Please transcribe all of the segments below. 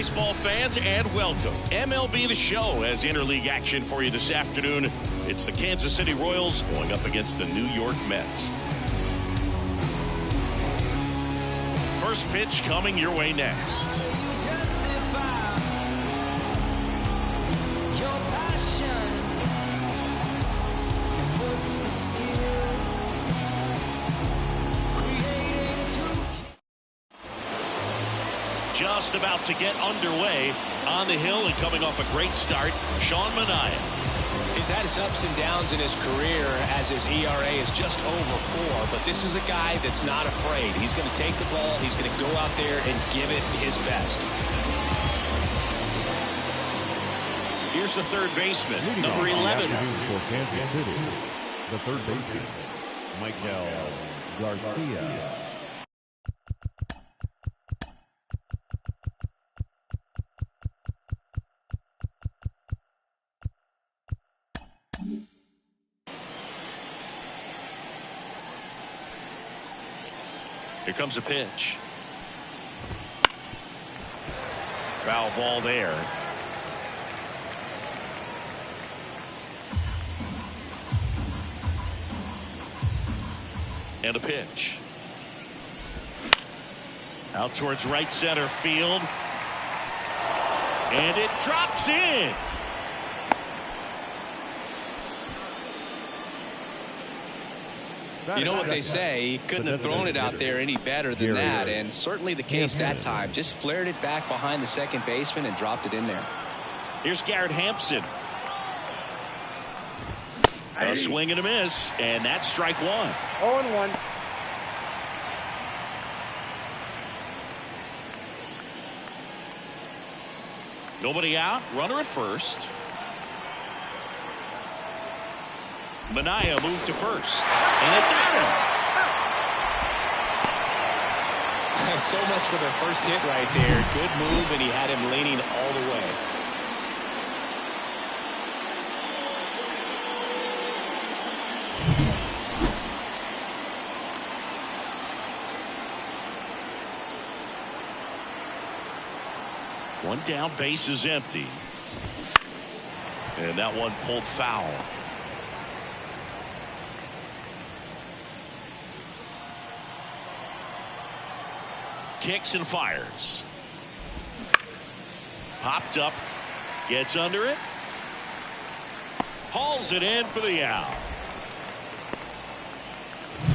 baseball fans, and welcome. MLB The Show has interleague action for you this afternoon. It's the Kansas City Royals going up against the New York Mets. First pitch coming your way next. Just about to get underway on the hill and coming off a great start, Sean Manaea. He's had his ups and downs in his career as his ERA is just over 4, but this is a guy that's not afraid. He's going to take the ball, he's going to go out there and give it his best. Here's the third baseman, number 11. For Kansas City, the third baseman, Michael Garcia. Here comes a pitch. Foul ball there. And a pitch. Out towards right center field. And it drops in. You know what they say, he couldn't have thrown it out there any better than that, and certainly the case that time. Just flared it back behind the second baseman and dropped it in there. Here's Garrett Hampson. A swing and a miss, and that's strike one. 0-1. Nobody out, runner at first. Manaea moved to first, and it got him. So much for their first hit right there. Good move, and he had him leaning all the way. One down, base is empty. And that one pulled foul. Kicks and fires. Popped up. Gets under it. Hauls it in for the out.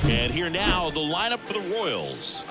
And here now, the lineup for the Royals.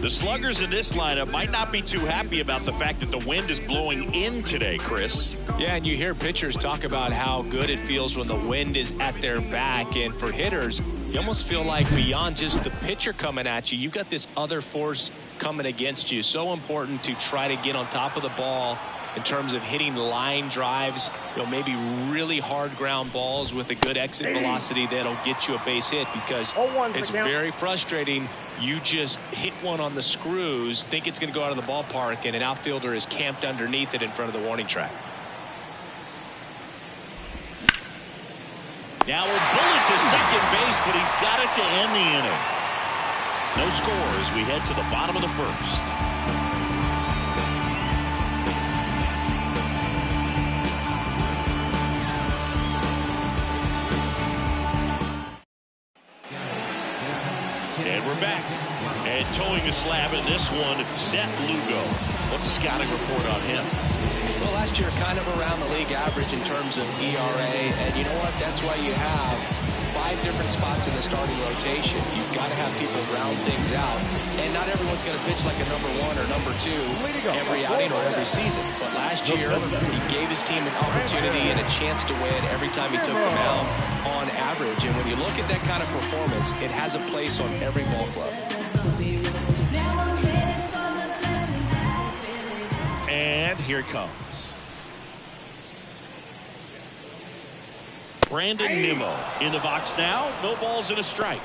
The sluggers in this lineup might not be too happy about the fact that the wind is blowing in today, Chris. Yeah, and you hear pitchers talk about how good it feels when the wind is at their back. And for hitters, you almost feel like beyond just the pitcher coming at you, you've got this other force coming against you. So important to try to get on top of the ball in terms of hitting line drives, maybe really hard ground balls with a good exit velocity that'll get you a base hit, because it's very frustrating. You just hit one on the screws, think it's going to go out of the ballpark, and an outfielder is camped underneath it in front of the warning track. Now a bullet to second base, but he's got it to end the inning. No score as we head to the bottom of the first. And we're back. And towing the slab in this one, Seth Lugo. What's the scouting report on him? Well, last year kind of around the league average in terms of ERA, and you know what? That's why you have 5 different spots in the starting rotation. You've got to have people round things out, and not everyone's going to pitch like a number 1 or number 2 every outing or every season. But last year, he gave his team an opportunity and a chance to win every time he took them out on average. And when you look at that kind of performance, it has a place on every ball club. And here it comes. Brandon Nimmo in the box now. No balls and a strike.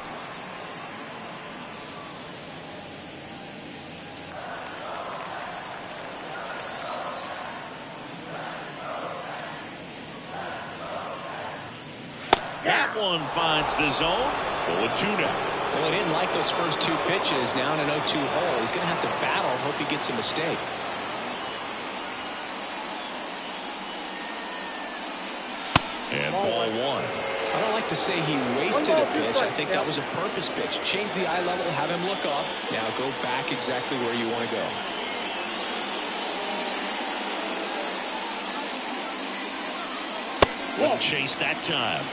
That one finds the zone. 0-2 now. Well, he didn't like those first 2 pitches. Now in an 0-2 hole, he's going to have to battle. Hope he gets a mistake. And ball one. I don't like to say he wasted a pitch. I think that was a purpose pitch. Change the eye level, have him look up. Now go back exactly where you want to go. Wouldn't chase that time.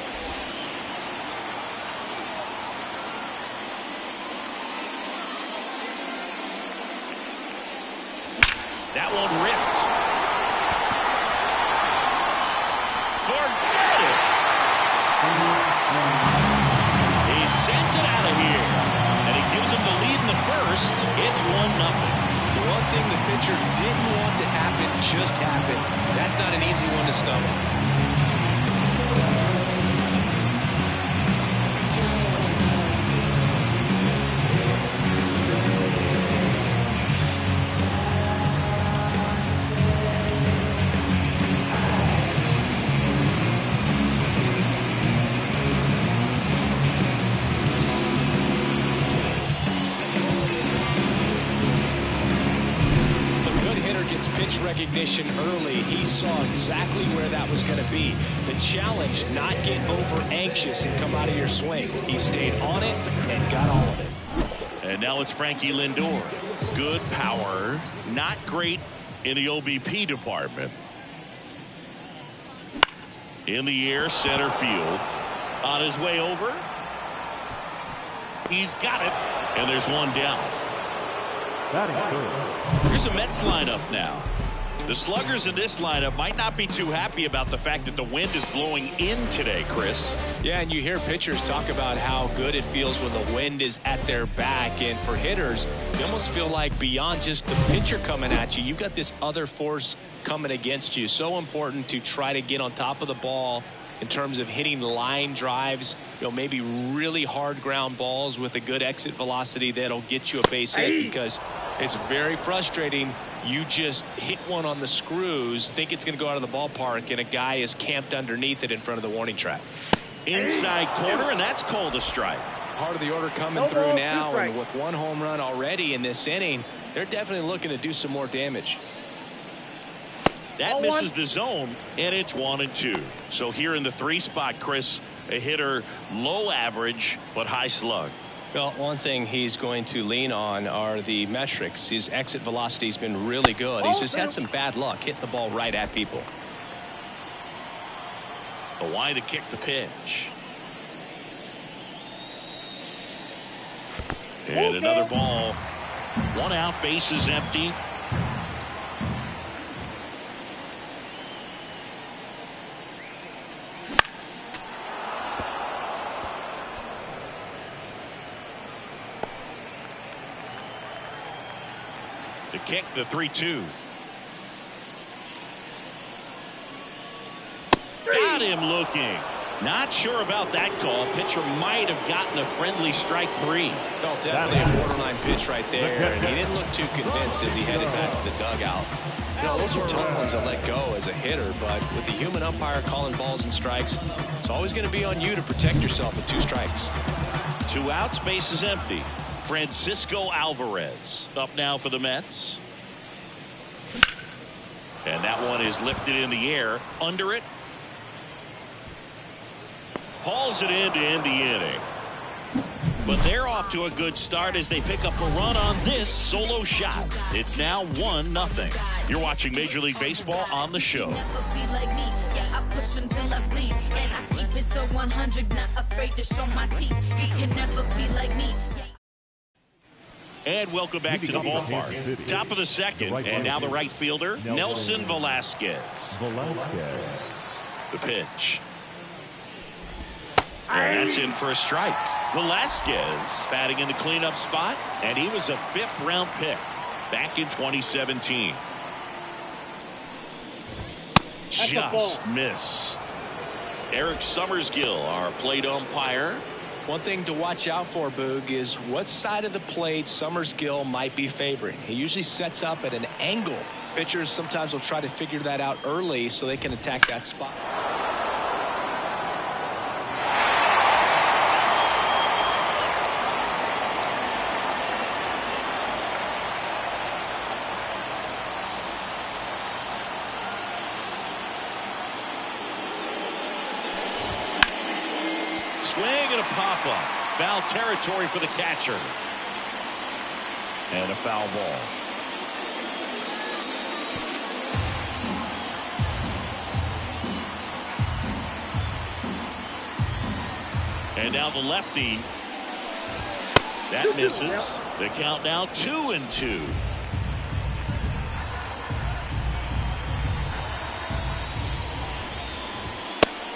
That one ripped. Forget it. He sends it out of here. And he gives him the lead in the first. It's 1-0. The one thing the pitcher didn't want to happen just happened. That's not an easy one to stomach. Pitch recognition early. He saw exactly where that was going to be. The challenge, not get over anxious and come out of your swing. He stayed on it and got all of it. And now it's Frankie Lindor. Good power, not great in the OBP department. In the air, center field. On his way over. He's got it. And there's one down. Here's a Mets lineup now. The sluggers in this lineup might not be too happy about the fact that the wind is blowing in today, Chris. Yeah, and you hear pitchers talk about how good it feels when the wind is at their back. And for hitters, you almost feel like beyond just the pitcher coming at you, you've got this other force coming against you. So important to try to get on top of the ball in terms of hitting line drives, maybe really hard ground balls with a good exit velocity that'll get you a base hit, because it's very frustrating. You just hit one on the screws, think it's going to go out of the ballpark, and a guy is camped underneath it in front of the warning track. Inside corner, and that's called a strike. Part of the order coming through now, and with one home run already in this inning, they're definitely looking to do some more damage. That misses the zone, and it's 1-2. So here in the 3 spot, Chris, a hitter low average but high slug. Well, one thing he's going to lean on are the metrics. His exit velocity has been really good. He's just had some bad luck hitting the ball right at people. Kawhi to kick the pitch. And another ball. 1 out, base is empty. To kick the 3-2. Got him looking. Not sure about that call. Pitcher might have gotten a friendly strike 3. Well, definitely a borderline pitch right there, and he didn't look too convinced as he headed back to the dugout. Those are tough ones to let go as a hitter, but with the human umpire calling balls and strikes, it's always going to be on you to protect yourself with 2 strikes. 2 outs, base is empty. Francisco Alvarez up now for the Mets. And that one is lifted in the air. Under it. Hauls it in to end the inning. But they're off to a good start as they pick up a run on this solo shot. It's now 1-0. You're watching Major League Baseball on the show. Push until I bleed, and I keep it so 100, not afraid to show my teeth. You can never be like me. And welcome back to the ballpark. Top of the second, and now the right fielder, Nelson Velasquez. The pitch. And that's in for a strike. Velasquez batting in the cleanup spot, and he was a 5th-round pick back in 2017. Just missed. Eric Summersgill, our plate umpire. One thing to watch out for, Boog, is what side of the plate Summersgill might be favoring. He usually sets up at an angle. Pitchers sometimes will try to figure that out early so they can attack that spot. Swing and a pop-up. Foul territory for the catcher. And a foul ball. And now the lefty. That misses. The count now 2-2.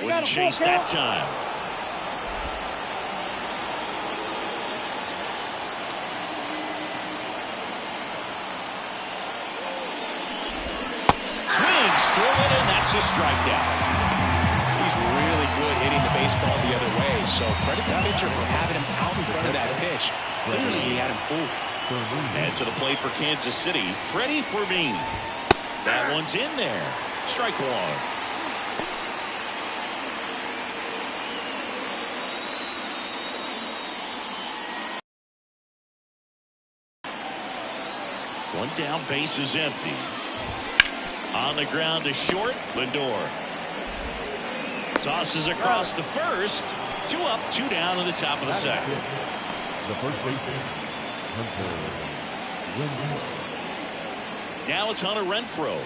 Wouldn't chase that time. Swings through it, and that's a strikeout. He's really good hitting the baseball the other way, so credit the pitcher for having him out in front of that pitch. Clearly, he had him fooled. And to the plate for Kansas City, Freddie Fermin. That one's in there. Strike one. One down, base is empty. On the ground to short, Lindor. Tosses across to first. 2 up, 2 down in the top of the second. The first baseman, Hunter Renfroe. Now it's Hunter Renfroe.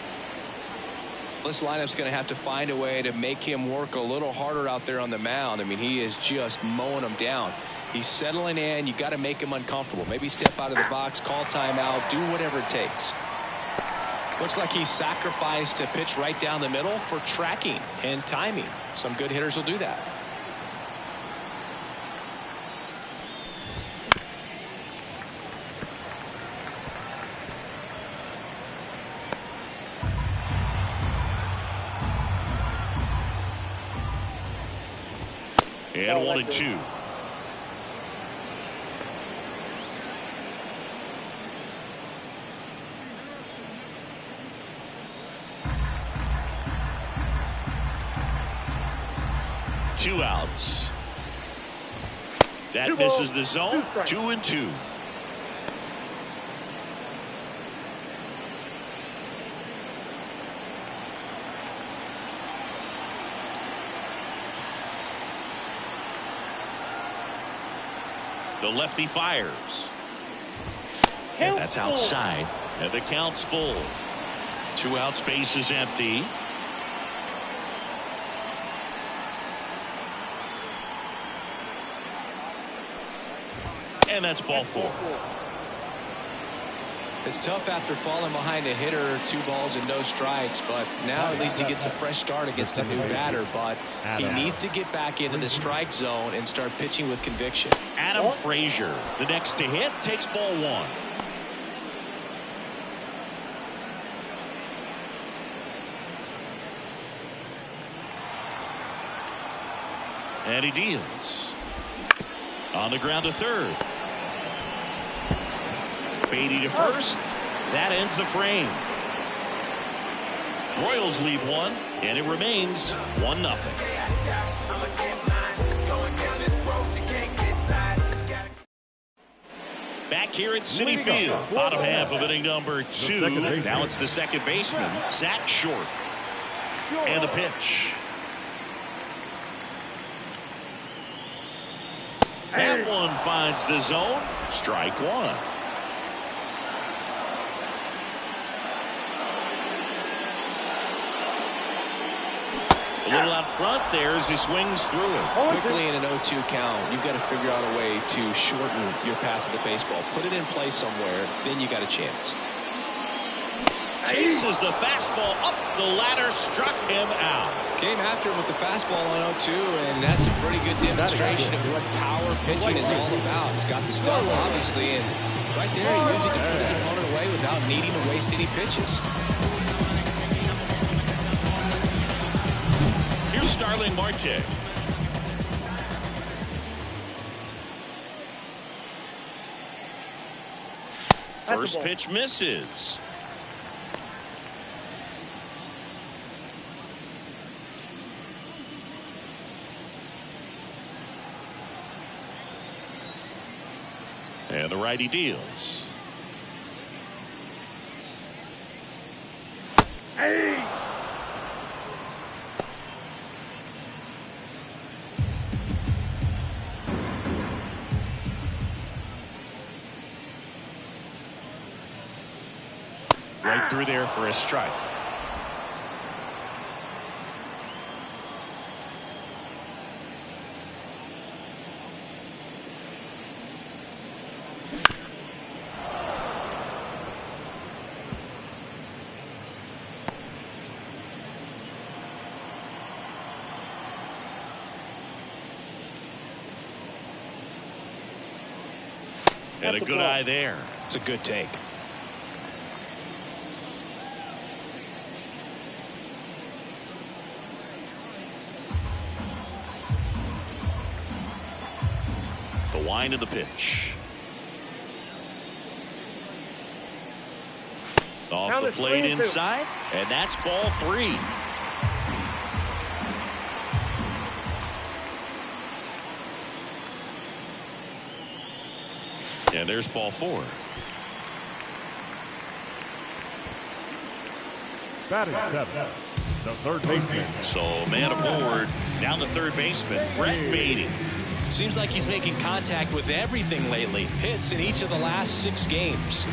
This lineup's going to have to find a way to make him work a little harder out there on the mound. I mean, he is just mowing them down. He's settling in. You got to make him uncomfortable. Maybe step out of the box, call timeout, do whatever it takes. Looks like he sacrificed a pitch right down the middle for tracking and timing. Some good hitters will do that. And 1-2. Two outs. That misses the zone. 2-2. The lefty fires. And that's outside. And the count's full. 2 outs, base is empty. And that's ball 4. It's tough after falling behind a hitter, 2 balls and no strikes, but now at least he gets a fresh start against a new batter, but he needs to get back into the strike zone and start pitching with conviction. Adam Frazier, the next to hit, takes ball 1. And he deals. On the ground to third. Beatty to first. That ends the frame. Royals lead 1, and it remains 1-0. Back here at Citi Field, bottom half of inning number 2. Now it's the second baseman, Zach Short. And the pitch. That one finds the zone. Strike 1. A little out front there as he swings through it. Quickly in an 0-2 count, you've got to figure out a way to shorten your path to the baseball. Put it in play somewhere, then you got a chance. Chases the fastball up the ladder, struck him out. Came after him with the fastball on 0-2, and that's a pretty good demonstration of what power pitching is all about. He's got the stuff, obviously, and right there he used it to put his opponent away without needing to waste any pitches. Here's Starling Marte. First pitch misses. And the righty deals. Hey! through there for a strike. And a good eye there. It's a good take. The wind of the pitch. Off the plate inside, and that's ball 3. And there's ball 4. Batting 7, the third baseman. So man aboard. Now the third baseman, Brett Beatty. Seems like he's making contact with everything lately. Hits in each of the last 6 games.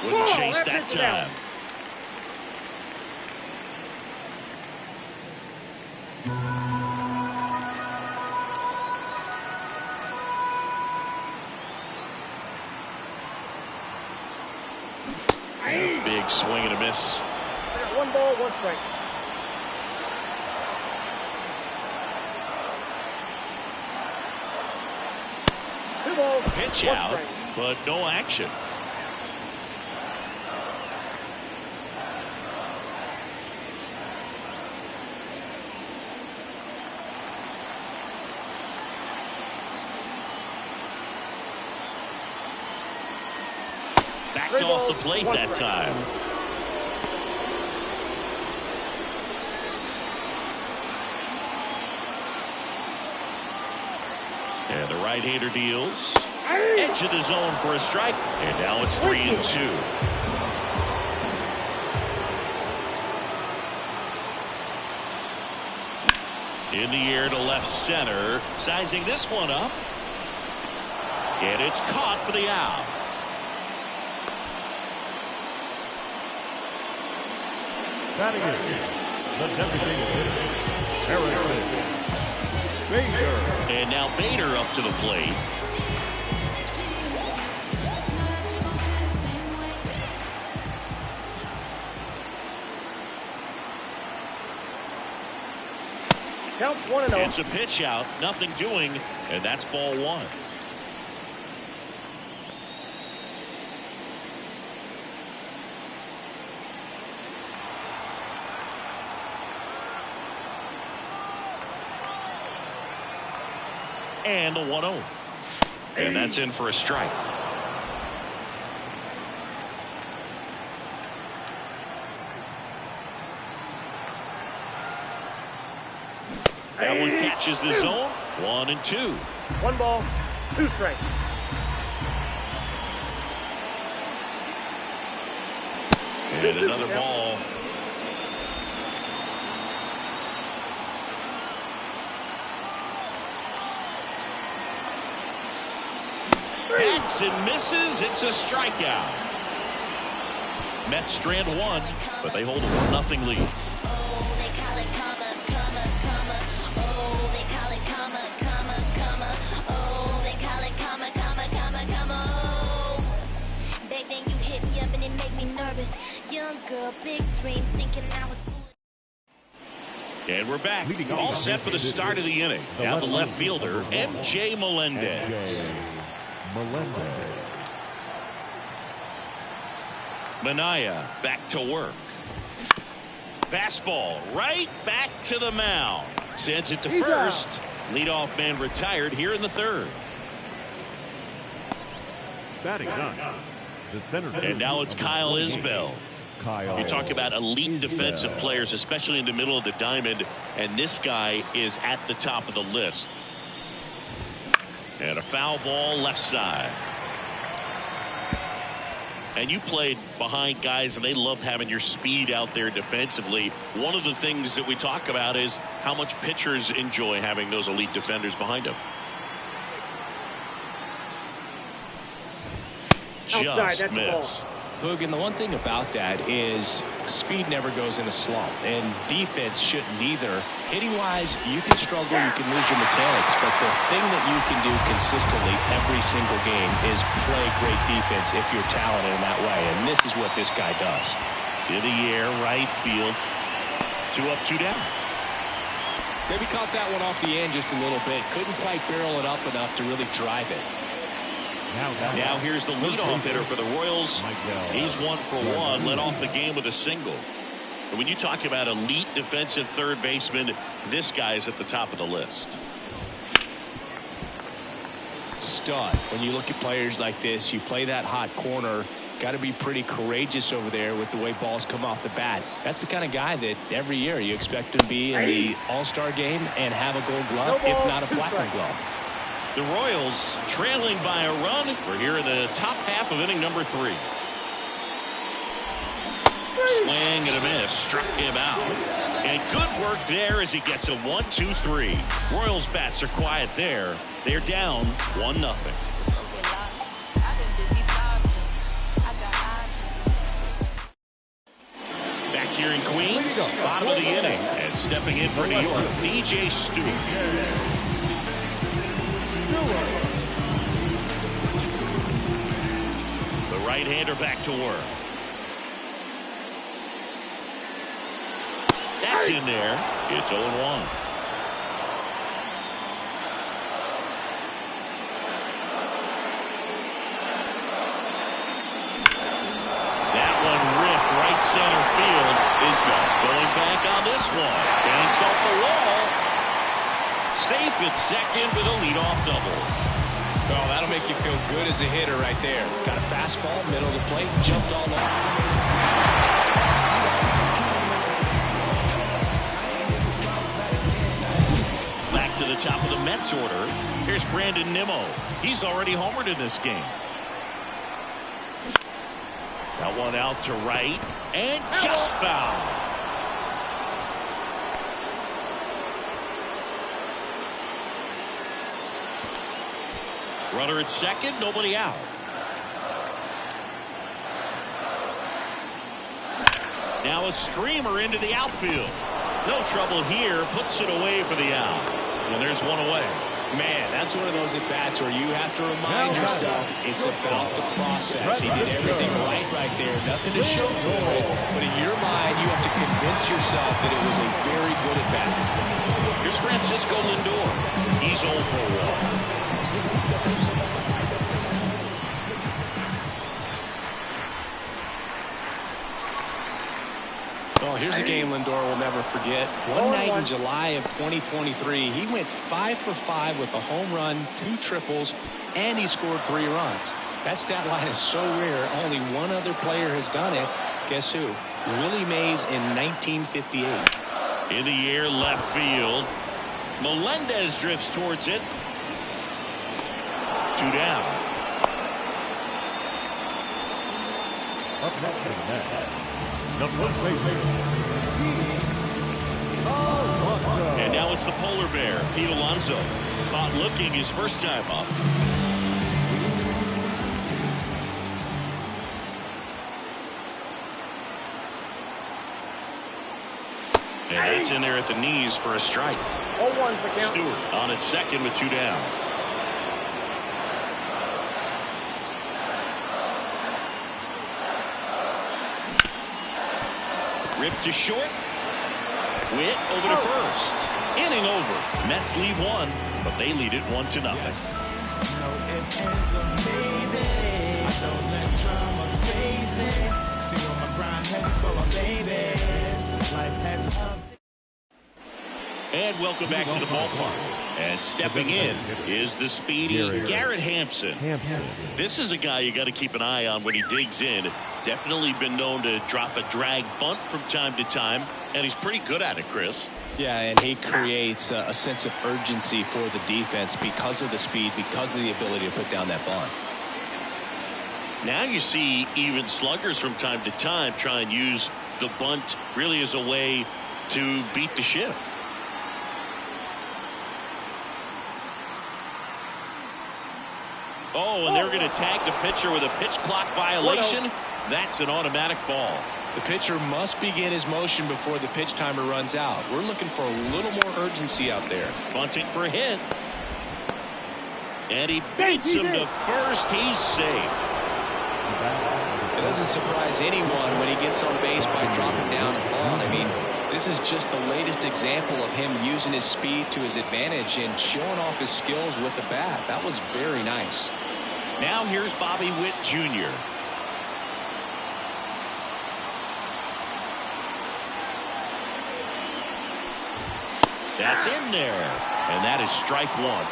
Wouldn't chase that time. Big swing and a miss. 1 ball, 1 strike. Pitch out, but no action. Backed off the plate that time. And the right-hander deals. Edge of the zone for a strike. And now it's 3-2. In the air to left center. Sizing this one up. And it's caught for the out. Batting in, the designated hitter, Bader. And now Bader up to the plate. Count 1-0. It's a pitch out, nothing doing, and that's ball 1. And the 1-0. And that's in for a strike. That one catches the zone. 1-2. 1 ball, 2 strikes. And another ball. Hacks and misses. It's a strikeout. Mets strand 1, but they hold a 1-0 lead. Young girl, big dreams, thinking I was. And we're back. All set for the start of the inning. Now the left fielder, MJ Melendez. Minaya back to work. Fastball right back to the mound. Sends it to first. Leadoff man retired here in the 3rd. Batting 9. The center. And now it's Kyle Isbell. You talk about elite defensive players, especially in the middle of the diamond, and this guy is at the top of the list. And a foul ball left side. And you played behind guys, and they loved having your speed out there defensively. One of the things that we talk about is how much pitchers enjoy having those elite defenders behind them. Just missed. Boog, and the one thing about that is speed never goes in a slump, and defense shouldn't either. Hitting-wise, you can struggle, you can lose your mechanics, but the thing that you can do consistently every single game is play great defense if you're talented in that way, and this is what this guy does. In the air, right field. 2 up, 2 down. Maybe caught that one off the end just a little bit. Couldn't quite barrel it up enough to really drive it. Now here's the leadoff hitter for the Royals. He's 1 for 1, led off the game with a single. And when you talk about elite defensive third baseman, this guy is at the top of the list. Stud. When you look at players like this, you play that hot corner, got to be pretty courageous over there with the way balls come off the bat. That's the kind of guy that every year you expect him to be in the All-Star game and have a Gold Glove, if not a Platinum Glove. The Royals trailing by a run. We're here in the top half of inning number 3. Swing and a miss. Struck him out. And good work there as he gets a 1-2-3. Royals bats are quiet there. They're down 1-0. Back here in Queens, bottom of the inning. And stepping in for New York, DJ Stewart. The right-hander back to work. That's in there. It's 0-1. That one ripped right center field. Is going back on this one. Banks off the wall. Safe at second with a leadoff double. Oh, that'll make you feel good as a hitter right there. Got a fastball, middle of the plate, jumped all over. Back to the top of the Mets order. Here's Brandon Nimmo. He's already homered in this game. That one out to right and just foul. Runner at second, nobody out. Now a screamer into the outfield. No trouble here, puts it away for the out. And there's one away. Man, that's one of those at-bats where you have to remind yourself it's about the process. He did everything right there. Nothing to show for it. But in your mind, you have to convince yourself that it was a very good at-bat. Here's Francisco Lindor. He's 0 for 1. Oh, here's a game Lindor will never forget. One night in July of 2023, he went 5 for 5 with a home run, 2 triples, and he scored 3 runs. That stat line is so rare, only one other player has done it. Guess who? Willie Mays in 1958. In the air, left field. Melendez drifts towards it. 2 down. Up next to the net, the first baseman. And now it's the polar bear, Pete Alonso. Caught looking his first time up. And that's in there at the knees for a strike. 0-1's the count. Stewart on at second with 2 down. Ripped to short. Witt over to first. Inning over. Mets leave 1, but they lead it 1-0. And welcome back to the ballpark. And stepping in is the speedy Garrett Hampson. This is a guy you got to keep an eye on when he digs in. Definitely been known to drop a drag bunt from time to time, and he's pretty good at it, Chris. Yeah, and he creates a sense of urgency for the defense because of the speed, because of the ability to put down that bunt. Now you see even sluggers from time to time try and use the bunt really as a way to beat the shift. Oh, and they're going to tag the pitcher with a pitch clock violation. That's an automatic ball. The pitcher must begin his motion before the pitch timer runs out. We're looking for a little more urgency out there. Bunting for a hit. And he beats him to first. He's safe. It doesn't surprise anyone when he gets on base by dropping down a ball. I mean, this is just the latest example of him using his speed to his advantage and showing off his skills with the bat. That was very nice. Now here's Bobby Witt Jr. That's in there. And that is strike one.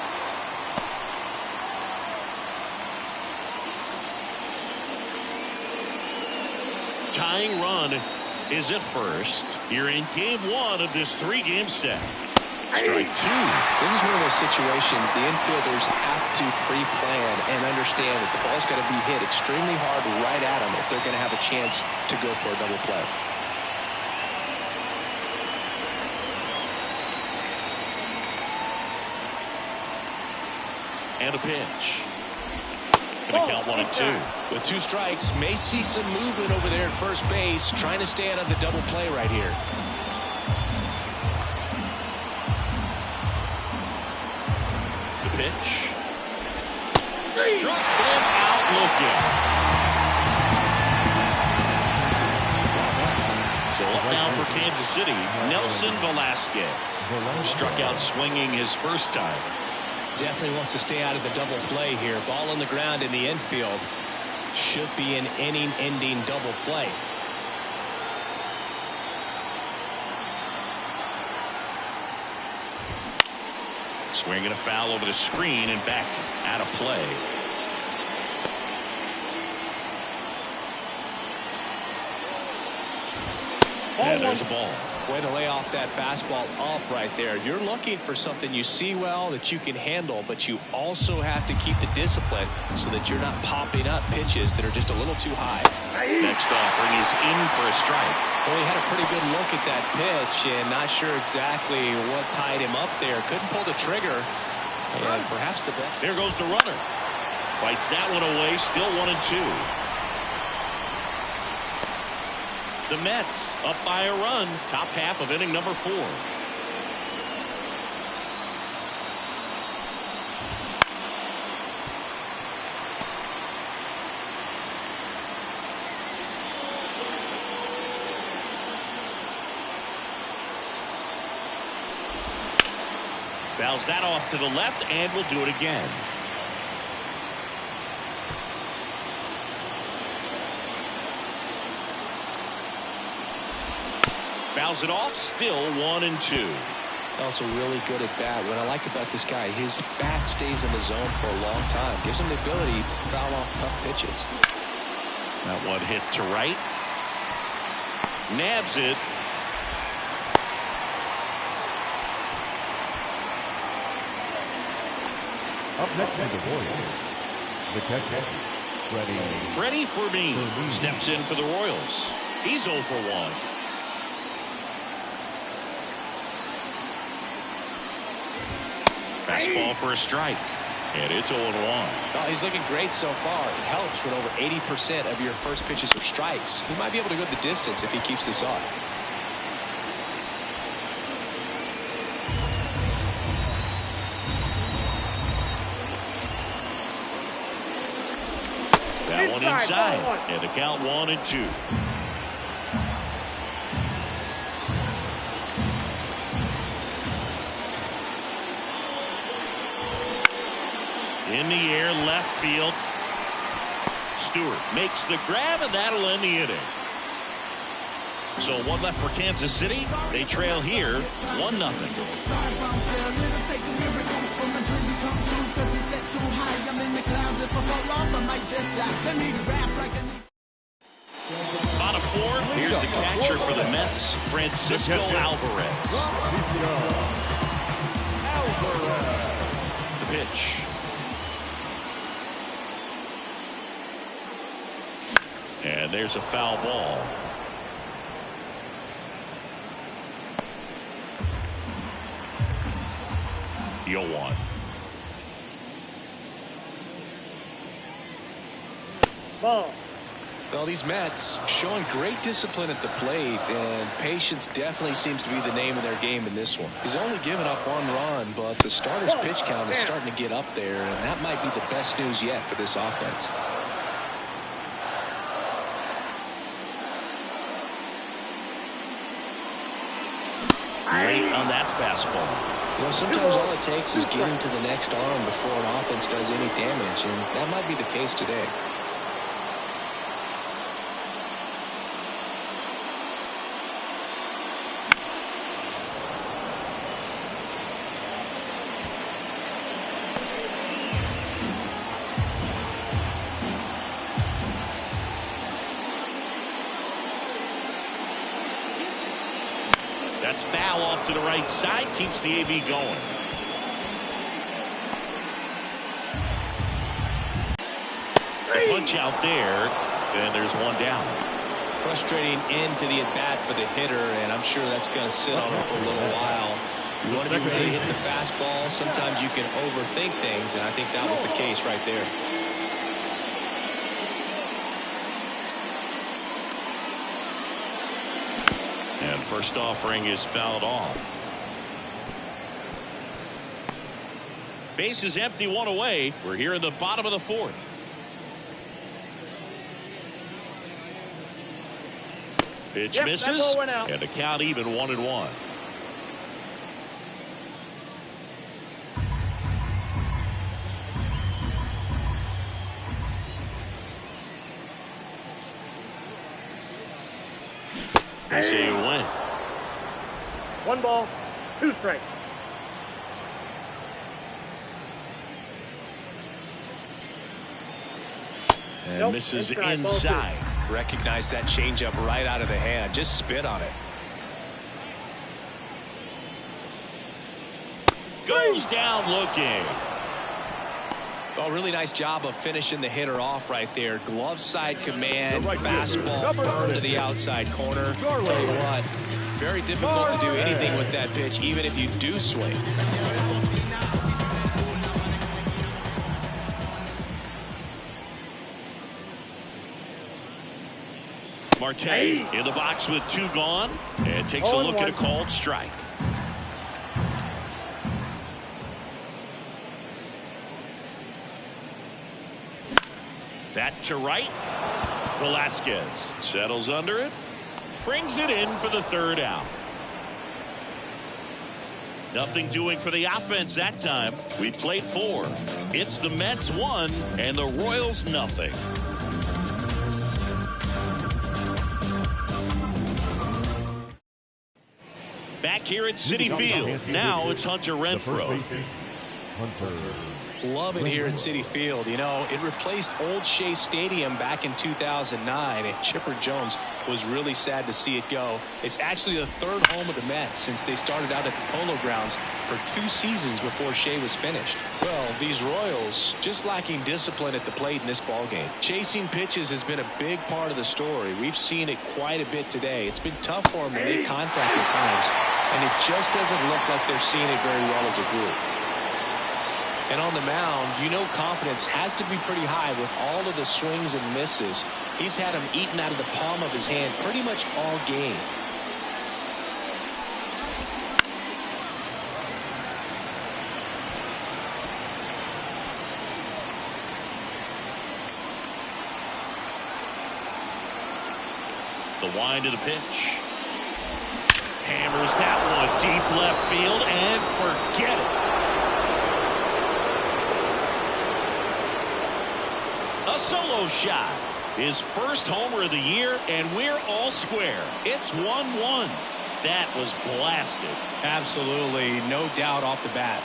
Tying run is at first. You're in game one of this three-game set. Strike two. This is one of those situations the infielders have to pre-plan and understand that the ball's got to be hit extremely hard right at them if they're going to have a chance to go for a double play. And a pitch. Going to count 1-2. With two strikes, may see some movement over there at first base, trying to stay out of the double play right here. The pitch. Struck him out looking. So up now for Kansas City, Nelson Velasquez. Struck out swinging his first time. Definitely wants to stay out of the double play here. Ball on the ground in the infield. Should be an inning-ending double play. Swinging a foul over the screen and back out of play. And there's a ball. Way to lay off that fastball up right there. You're looking for something you see well that you can handle, but you also have to keep the discipline so that you're not popping up pitches that are just a little too high. Next offering is in for a strike. Well, he had a pretty good look at that pitch and not sure exactly what tied him up there. Couldn't pull the trigger. And perhaps the best. There goes the runner. Fights that one away. Still 1-2. The Mets up by a run. Top half of inning number 4. Fouls that off to the left and will do it again. Fouls it off, still 1-2. Also really good at bat. What I like about this guy, his bat stays in the zone for a long time. Gives him the ability to foul off tough pitches. That one hit to right. Nabs it. Up next is the Royals. The catcher, Freddie Fermin steps in for the Royals. He's 0 for 1. Fastball for a strike. And it's 0-1. Well, he's looking great so far. It helps when over 80% of your first pitches are strikes. He might be able to go the distance if he keeps this up. That one inside. And the count 1-2. In the air, left field. Stewart makes the grab, and that'll end the inning. So one left for Kansas City. They trail here 1-0. Bottom 4, here's the catcher for the Mets, Francisco Alvarez. The pitch. And there's a foul ball. You'll want. Ball. Well, these Mets showing great discipline at the plate, and patience definitely seems to be the name of their game in this one. He's only given up 1 run, but the starter's pitch count is starting to get up there, and that might be the best news yet for this offense. Late on that fastball. You know, sometimes all it takes is getting to the next arm before an offense does any damage, and that might be the case today. That's foul off to the right side. Keeps the AB going. A punch out there, and there's 1 down. Frustrating end to the at-bat for the hitter, and I'm sure that's going to sit on him for a little while. You want to be ready to hit the fastball. Sometimes you can overthink things, and I think that was the case right there. And first offering is fouled off. Base is empty, 1 away. We're here in the bottom of the 4th. Pitch misses, and the count even 1-1. They say you win. 1 ball, 2 strikes. And misses inside. Recognize that changeup right out of the hand. Just spit on it. Goes down looking. Oh, really nice job of finishing the hitter off right there. Glove side command, fastball firm to the outside corner. Tell you what, very difficult to do anything with that pitch, even if you do swing. Marte in the box with 2 gone, and takes a look at a called strike. That to right. Velasquez settles under it. Brings it in for the 3rd out. Nothing doing for the offense that time. We played 4. It's the Mets 1 and the Royals nothing. Back here at Citi Field. Now it's Hunter Renfroe. Love it here at Citi Field. You know, it replaced old Shea Stadium back in 2009, and Chipper Jones was really sad to see it go. It's actually the 3rd home of the Mets since they started out at the Polo Grounds for 2 seasons before Shea was finished. Well, these Royals just lacking discipline at the plate in this ballgame. Chasing pitches has been a big part of the story. We've seen it quite a bit today. It's been tough for them to make contact at times, and it just doesn't look like they're seeing it very well as a group. And on the mound, you know confidence has to be pretty high with all of the swings and misses. He's had them eaten out of the palm of his hand pretty much all game. The wind of the pitch. Hammers that one deep left field and forget it. A solo shot. His first homer of the year, and we're all square. It's 1-1. That was blasted. Absolutely, no doubt off the bat.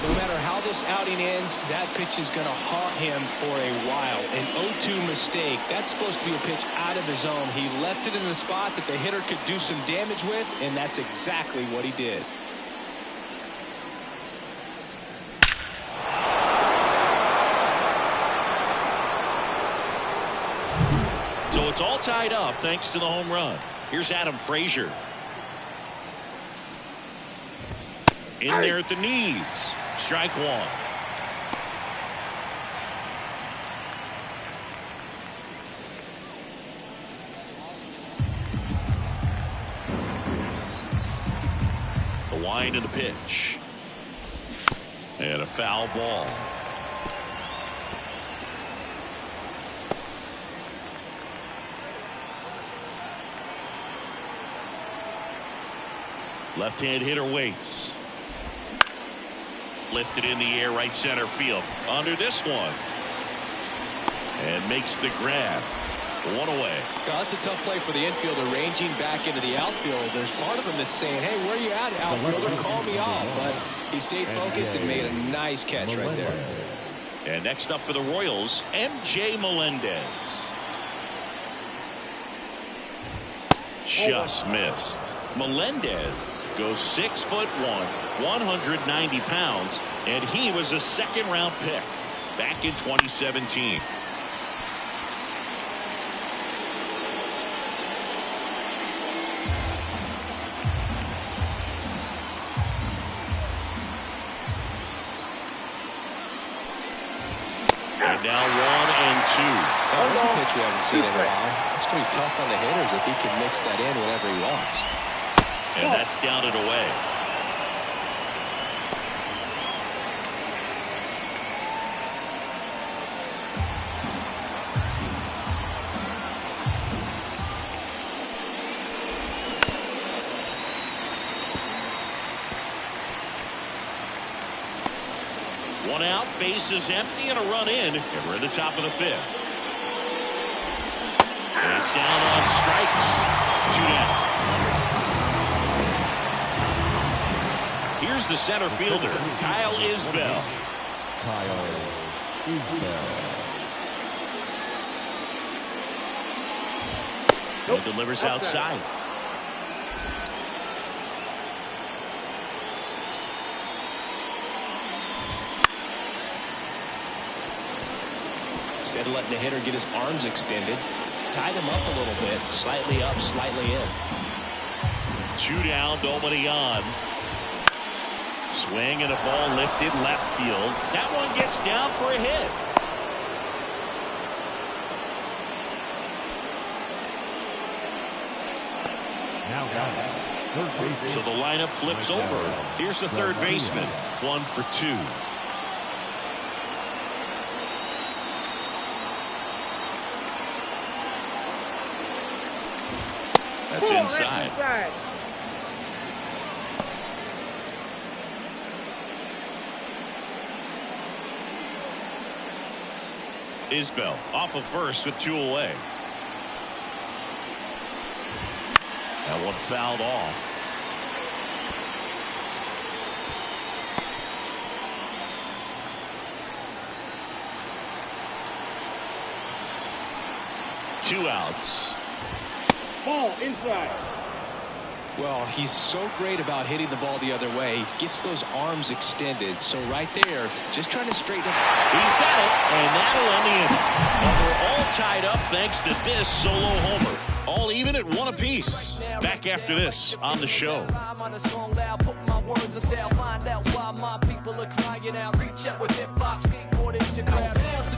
No matter how this outing ends, that pitch is going to haunt him for a while. An 0-2 mistake. That's supposed to be a pitch out of the zone. He left it in a spot that the hitter could do some damage with, and that's exactly what he did. tied up thanks to the home run. Here's Adam Frazier. In there at the knees. Strike one. The wind and the pitch. And a foul ball. Left-hand hitter waits. Lifted in the air, right center field. Under this one. And makes the grab. One away. That's a tough play for the infielder, ranging back into the outfield. There's part of him that's saying, hey, where are you at, outfielder? Call me off. But he stayed focused and made a nice catch right there. And next up for the Royals, MJ Melendez. Just missed. Melendez goes 6'1", 190 pounds, and he was a second-round pick back in 2017. And now 1-2. That was a pitch we haven't seen in a while. It's going to be tough on the hitters if he can mix that in whenever he wants. And that's down and away. One out, bases empty, and a run in. And we're in the top of the fifth. And it's down on strikes. 2 down. Here's the center fielder, Kyle Isbell. And delivers outside. Instead of letting the hitter get his arms extended, tied him up a little bit, slightly up, slightly in. 2 down, nobody on. Swing and a ball lifted left field. That one gets down for a hit. Now third baseman. So the lineup flips over. Here's the third baseman. 1 for 2. That's inside. Isbell off of first with 2 away. That one fouled off. Two outs. Ball inside. Well, he's so great about hitting the ball the other way. He gets those arms extended. So right there, just trying to straighten up. He's got it, and that'll end the inning. But we're all tied up thanks to this solo homer. All even at 1 apiece. Back after this on the show. If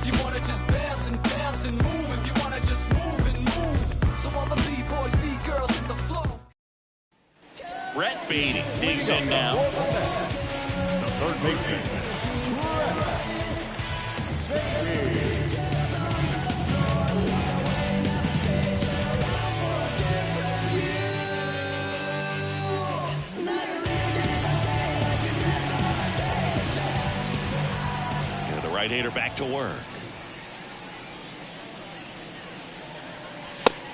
you want to just bounce and bounce and move, if you want to just move and move. So all the B-boys, B-girls hit the floor. Brett Beatty digs in now. The third baseman. And the right-hander back to work.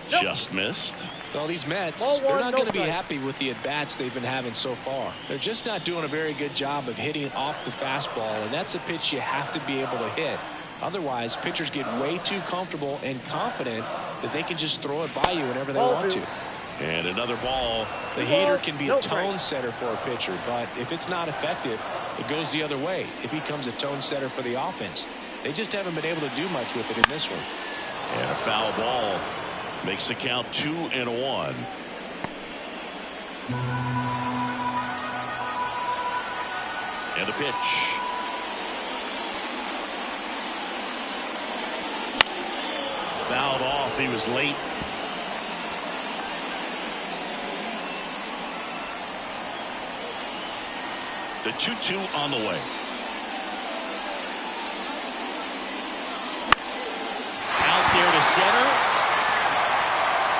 Just missed. Well, these Mets, they're not going to be happy with the at-bats they've been having so far. They're just not doing a very good job of hitting off the fastball, and that's a pitch you have to be able to hit. Otherwise, pitchers get way too comfortable and confident that they can just throw it by you whenever they want to. And another ball. The heater can be a tone setter for a pitcher, but if it's not effective, it goes the other way. It becomes a tone setter for the offense. They just haven't been able to do much with it in this one. And a foul ball. Makes the count 2-1. And a pitch. Fouled off. He was late. The 2-2 on the way. Out there to center.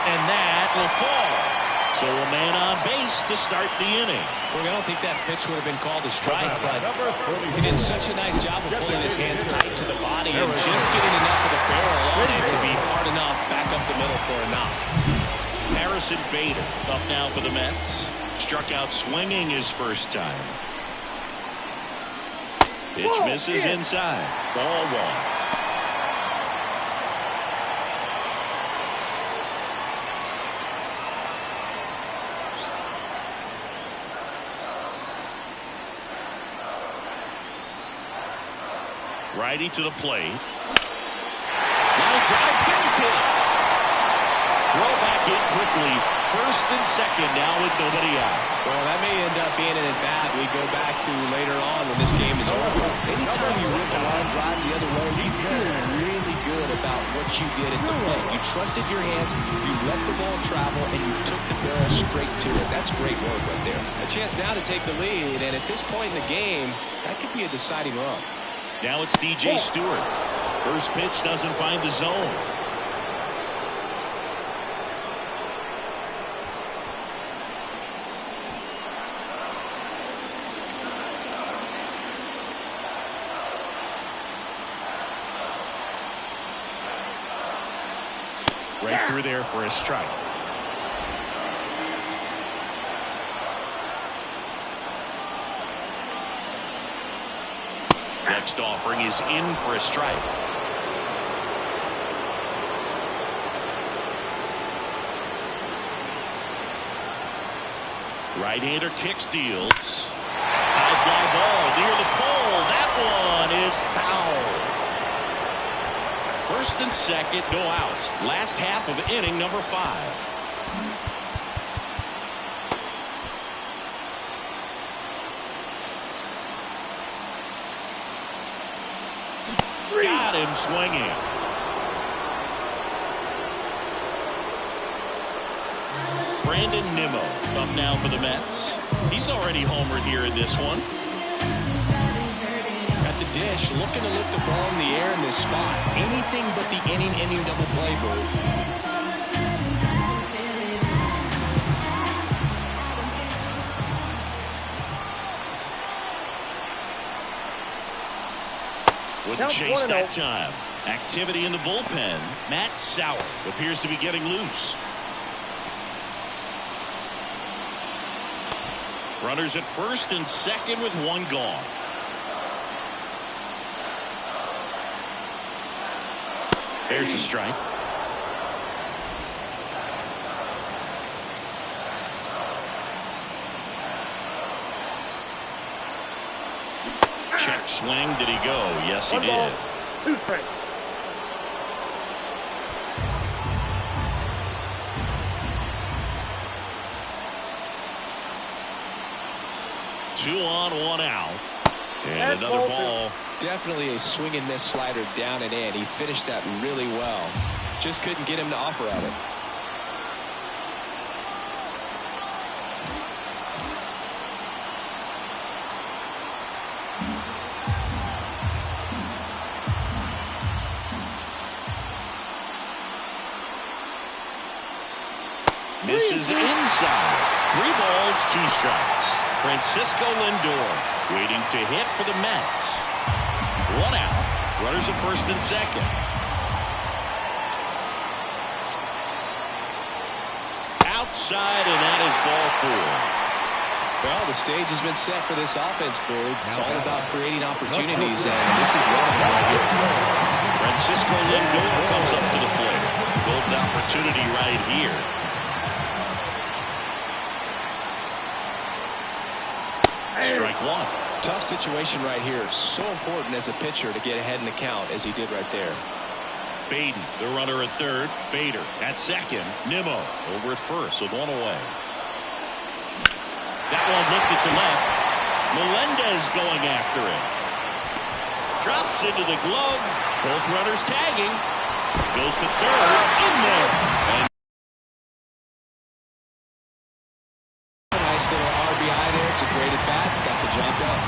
And that will fall. So a man on base to start the inning. Well, I don't think that pitch would have been called a strike, but he did such a nice job of pulling his hands tight to the body and just getting enough of the barrel on it to be hard enough back up the middle for a knock. Harrison Bader up now for the Mets. Struck out swinging his first time. Pitch misses inside. Ball one. Righty to the plate. Line drive, base hit. Throw back in quickly. First and second now with nobody out. Well, that may end up being an at-bat we go back to later on when this game is over. Anytime you rip a line drive the other way, you feel really good about what you did at the plate. You trusted your hands, you let the ball travel, and you took the barrel straight to it. That's great work right there. A chance now to take the lead, and at this point in the game, that could be a deciding run. Now it's DJ Stewart. First pitch doesn't find the zone. Right through there for a strike. Next offering is in for a strike. Right-hander kick steals. High fly ball near the pole. That one is foul. First and second, no outs. Last half of inning number 5. Got him swinging. Brandon Nimmo up now for the Mets. He's already homered here in this one. At the dish, looking to lift the ball in the air in this spot. Anything but the inning double play move. Wouldn't chase that time. Activity in the bullpen. Matt Sauer appears to be getting loose. Runners at first and second with one gone. There's a strike. Check swing. Did he go? Yes, he did. 2 strikes. Two on, one out. And another ball. Definitely a swing and miss slider down and in. He finished that really well. Just couldn't get him to offer at it. Misses inside. 3 balls, 2 strikes. Francisco Lindor waiting to hit for the Mets. 1 out. Runners at first and second. Outside, and that is ball 4. Well, the stage has been set for this offense, Boog. It's all about creating opportunities, and this is one of them right here. Francisco Lindor comes up to the plate. Golden opportunity right here. Strike 1. Tough situation right here. It's so important as a pitcher to get ahead in the count as he did right there. Baden, the runner at third. Bader at second. Nimmo over at first with one away. That one lifted to left. Melendez going after it. Drops into the glove. Both runners tagging. Goes to third. In there. And nice little RBI there. It's a great at bat. Got the job done.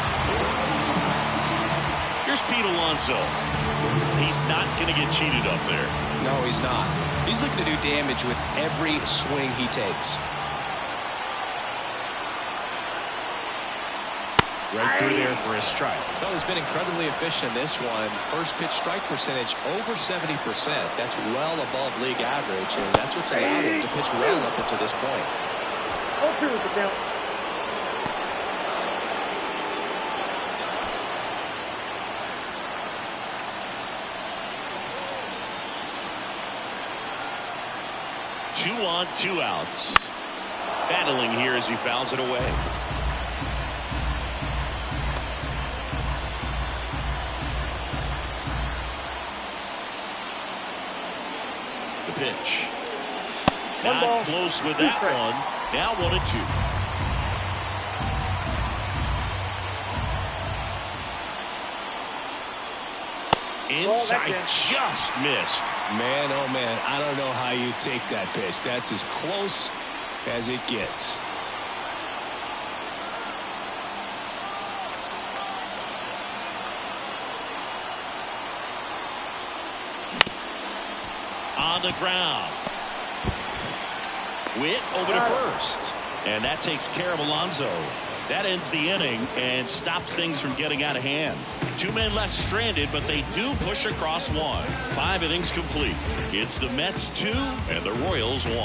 Here's Pete Alonso. He's not going to get cheated up there. No, he's not. He's looking to do damage with every swing he takes. Right through there for a strike. Well, he's been incredibly efficient in this one. First pitch strike percentage over 70%. That's well above league average, and that's what's allowed him to pitch well up until this point. 0-2 is the count. Two on, 2 outs. Battling here as he fouls it away. The pitch. Not close with that one. Now 1-2. Inside, just missed. Man, oh man, I don't know how you take that pitch. That's as close as it gets. On the ground. Witt over to first. And that takes care of Alonso. That ends the inning and stops things from getting out of hand. 2 men left stranded, but they do push across 1. 5 innings complete. It's the Mets 2 and the Royals 1.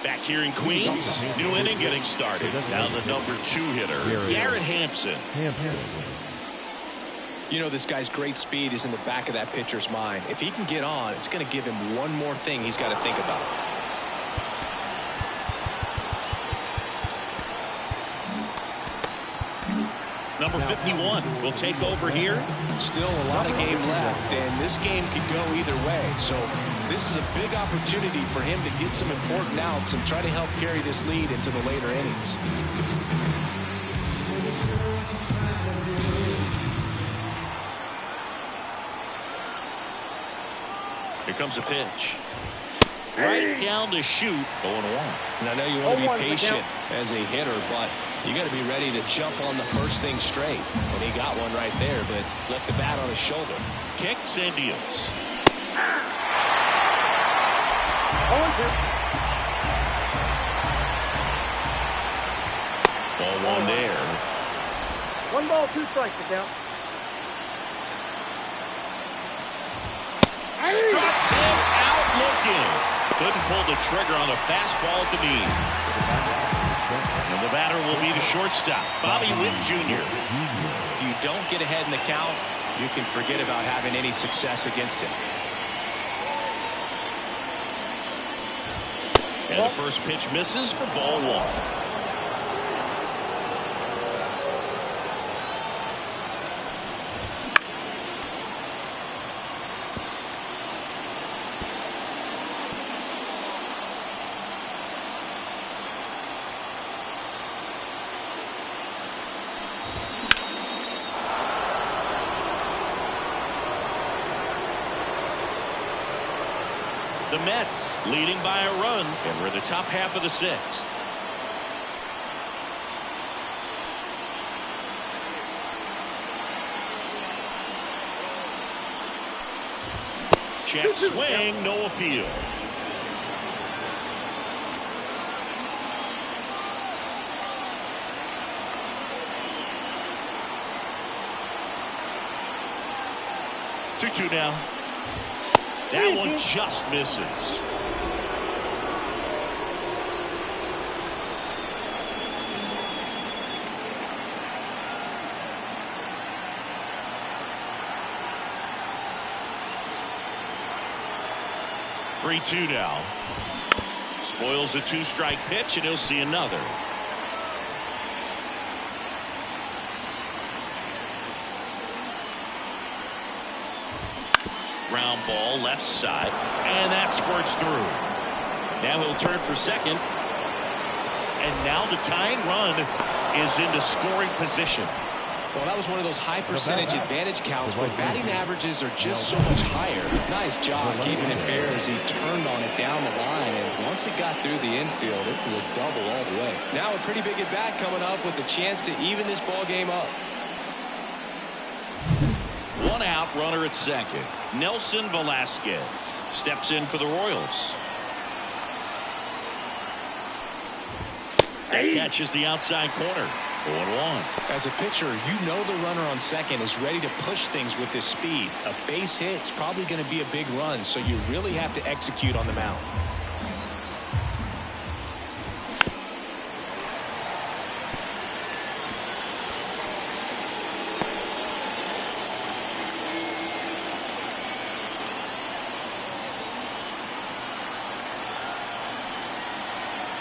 Back here in Queens, new inning getting started. Now the number 2 hitter, Garrett Hampson. You know, this guy's great speed is in the back of that pitcher's mind. If he can get on, it's going to give him one more thing he's got to think about. Number 51 will take over here. Still a lot of game left, and this game could go either way. So this is a big opportunity for him to get some important outs and try to help carry this lead into the later innings. Here comes a pitch. Right down the chute, 0-1. And I know you want to be patient as a hitter, but you got to be ready to jump on the first thing straight. And he got one right there, but left the bat on his shoulder. Kicks and deals. 0-2. Ball 1 there. 1 ball, 2 strikes the count. Struck him out looking. Couldn't pull the trigger on the fastball at the knees. And the batter will be the shortstop, Bobby Witt Jr. If you don't get ahead in the count, you can forget about having any success against him. And the first pitch misses for ball 1. The Mets leading by a run, and we're in the top half of the 6th. Check swing, no appeal. Two now. That one just misses. Three-two now. Spoils the 2-strike pitch, and he'll see another. Ground ball left side, and that squirts through. Now he'll turn for second. And now the tying run is into scoring position. Well, that was one of those high percentage advantage counts where batting averages are just so much higher. Nice job keeping it fair as he turned on it down the line. And once it got through the infield, it was a double all the way. Now a pretty big at bat coming up with a chance to even this ball game up. One out, runner at second. Nelson Velasquez steps in for the Royals. That catches the outside corner. 0-1. As a pitcher, you know the runner on second is ready to push things with his speed. A base hit's probably going to be a big run, so you really have to execute on the mound.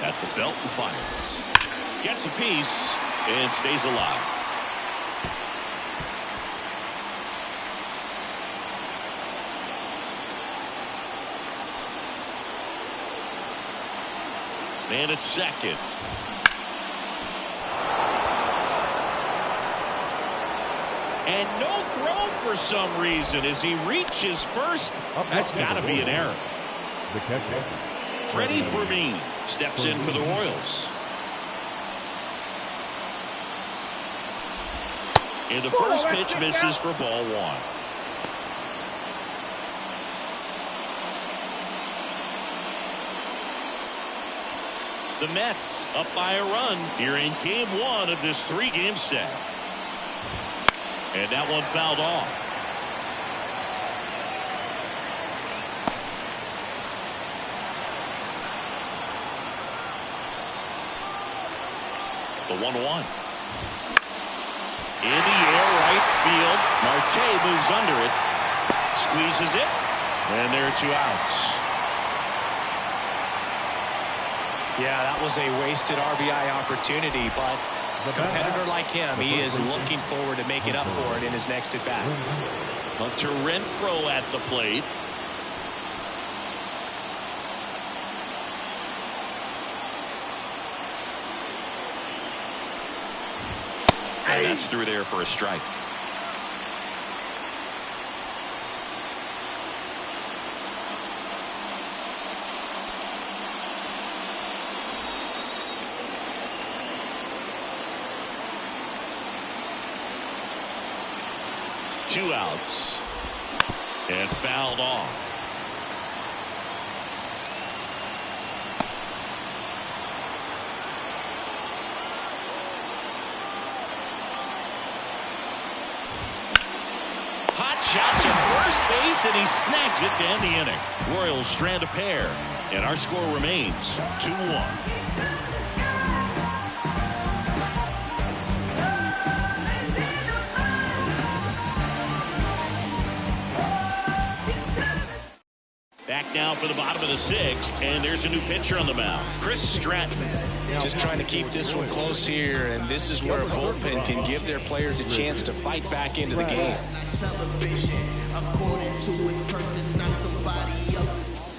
At the belt and fires. Gets a piece and stays alive. Man at second. And no throw for some reason as he reaches first. That's got to be an error. The catcher. Freddie Fermin steps in for the Royals. And the first pitch misses for ball one. The Mets up by a run here in game one of this three-game set. And that one fouled off. The 1-1. In the air, right field. Marte moves under it. Squeezes it. And there are two outs. Yeah, that was a wasted RBI opportunity, but a competitor like him, he is looking forward to making up for it in his next at-bat. Hunter Renfroe at the plate. And that's through there for a strike. Two outs. And fouled off. Shot to first base, and he snags it to end the inning. Royals strand a pair, and our score remains 2-1. Back now for the bottom of the sixth, and there's a new pitcher on the mound, Chris Stratton. Just trying to keep this one close here, and this is where a bullpen can give their players a chance to fight back into the game.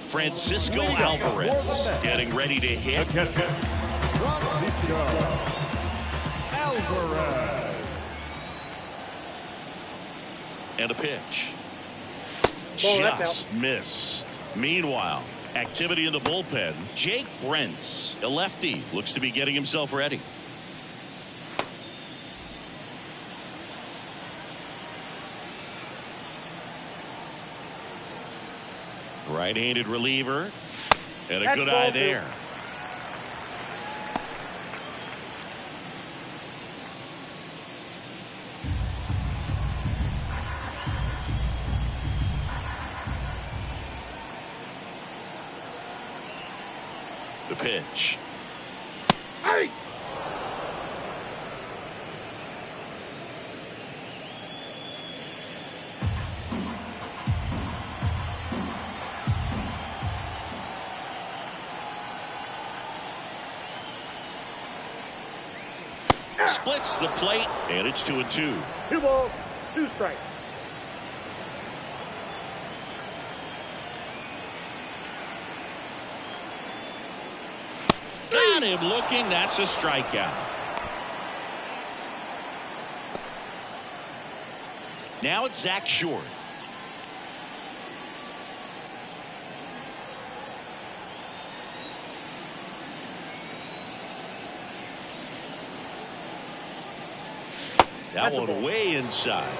Francisco Alvarez getting ready to hit. Alvarez. And a pitch. Ball, that's Just missed. Meanwhile, activity in the bullpen. Jake Brentz, a lefty, looks to be getting himself ready. Right-handed reliever. And a good eye there. The pitch. Hey! Splits the plate, and it's 2-2. 2 balls, 2 strikes. got him looking. That's a strikeout. Now it's Zach Short. That one way inside.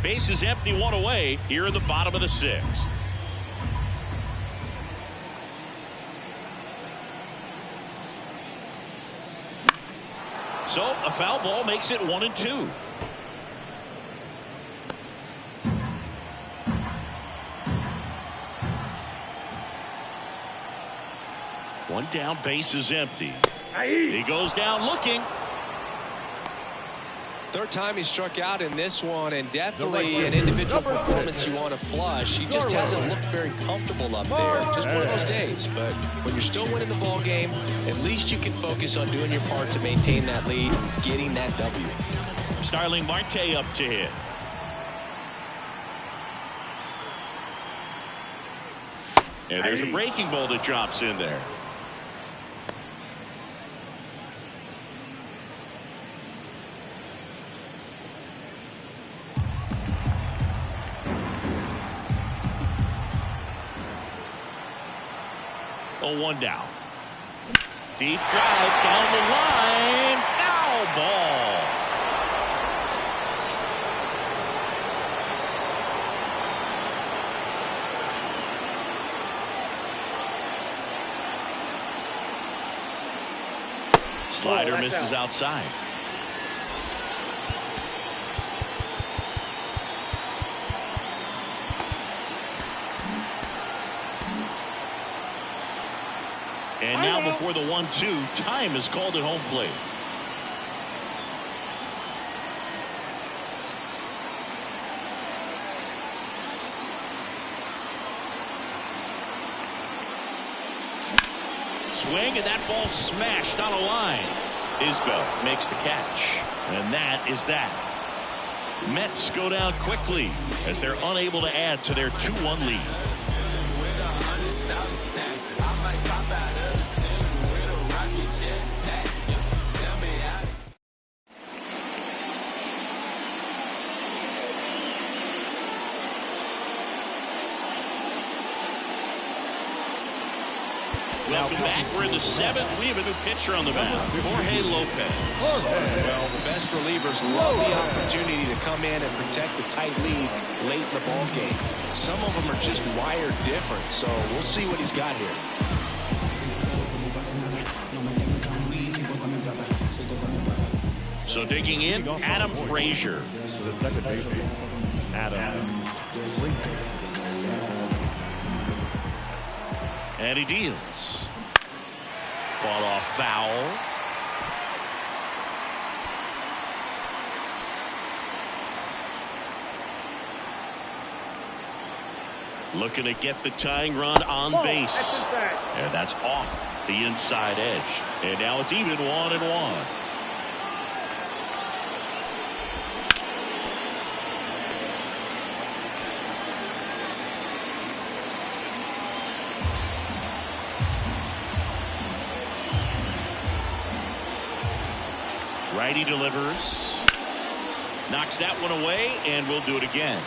Base is empty, one away here in the bottom of the sixth. So a foul ball makes it 1-2. One down, base is empty. He goes down looking. Third time he struck out in this one, and definitely an individual performance you want to flush. He just hasn't looked very comfortable up there. Just one of those days. But when you're still winning the ball game, at least you can focus on doing your part to maintain that lead, getting that W. Starling Marte up to hit. And there's a breaking ball that drops in there. Oh, one down. Deep drive down the line. Foul ball. Slider misses outside. And now before the 1-2, time is called at home plate. Swing, and that ball smashed on a line. Isbell makes the catch. And that is that. Mets go down quickly as they're unable to add to their 2-1 lead. Welcome back. We're in the seventh. We have a new pitcher on the mound, Jorge Lopez. Well, the best relievers love the opportunity to come in and protect the tight lead late in the ball game. Some of them are just wired different, so we'll see what he's got here. So digging in, Adam Frazier. To the second baseman, Adam Frazier. And he deals. Fought off foul. Looking to get the tying run on base. And that's off the inside edge. And now it's even 1-1. Righty delivers. Knocks that one away, and we'll do it again.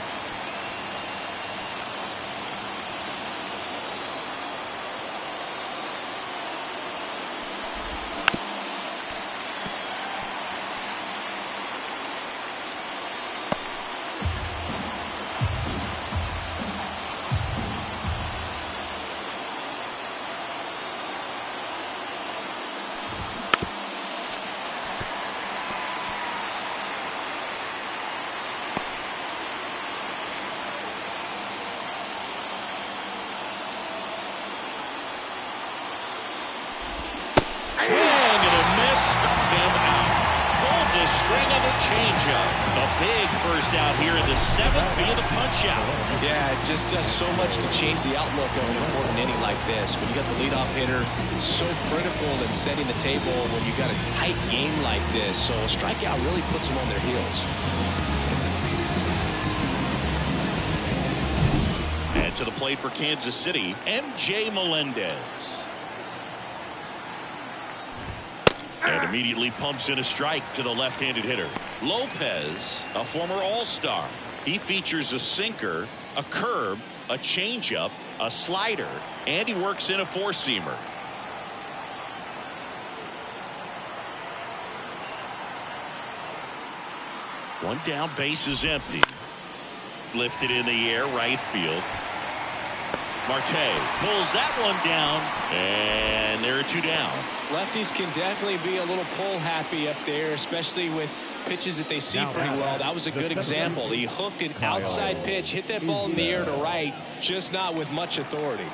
swing on the changeup. A big first out here in the 7th via the punch-out. Yeah, it just does so much to change the outlook of an important inning like this. When you got the leadoff hitter, it's so critical in setting the table when you got a tight game like this. So a strikeout really puts them on their heels. And to the plate for Kansas City, M.J. Melendez. And immediately pumps in a strike to the left-handed hitter. Lopez, a former All-Star. He features a sinker, a curve, a changeup, a slider, and he works in a four-seamer. One down, base is empty. Lifted in the air, right field. Marte pulls that one down, and there are two down. Lefties can definitely be a little pull happy up there, especially with pitches that they see pretty well. That was a good example. He hooked an outside pitch, hit that ball in the air to right, just not with much authority.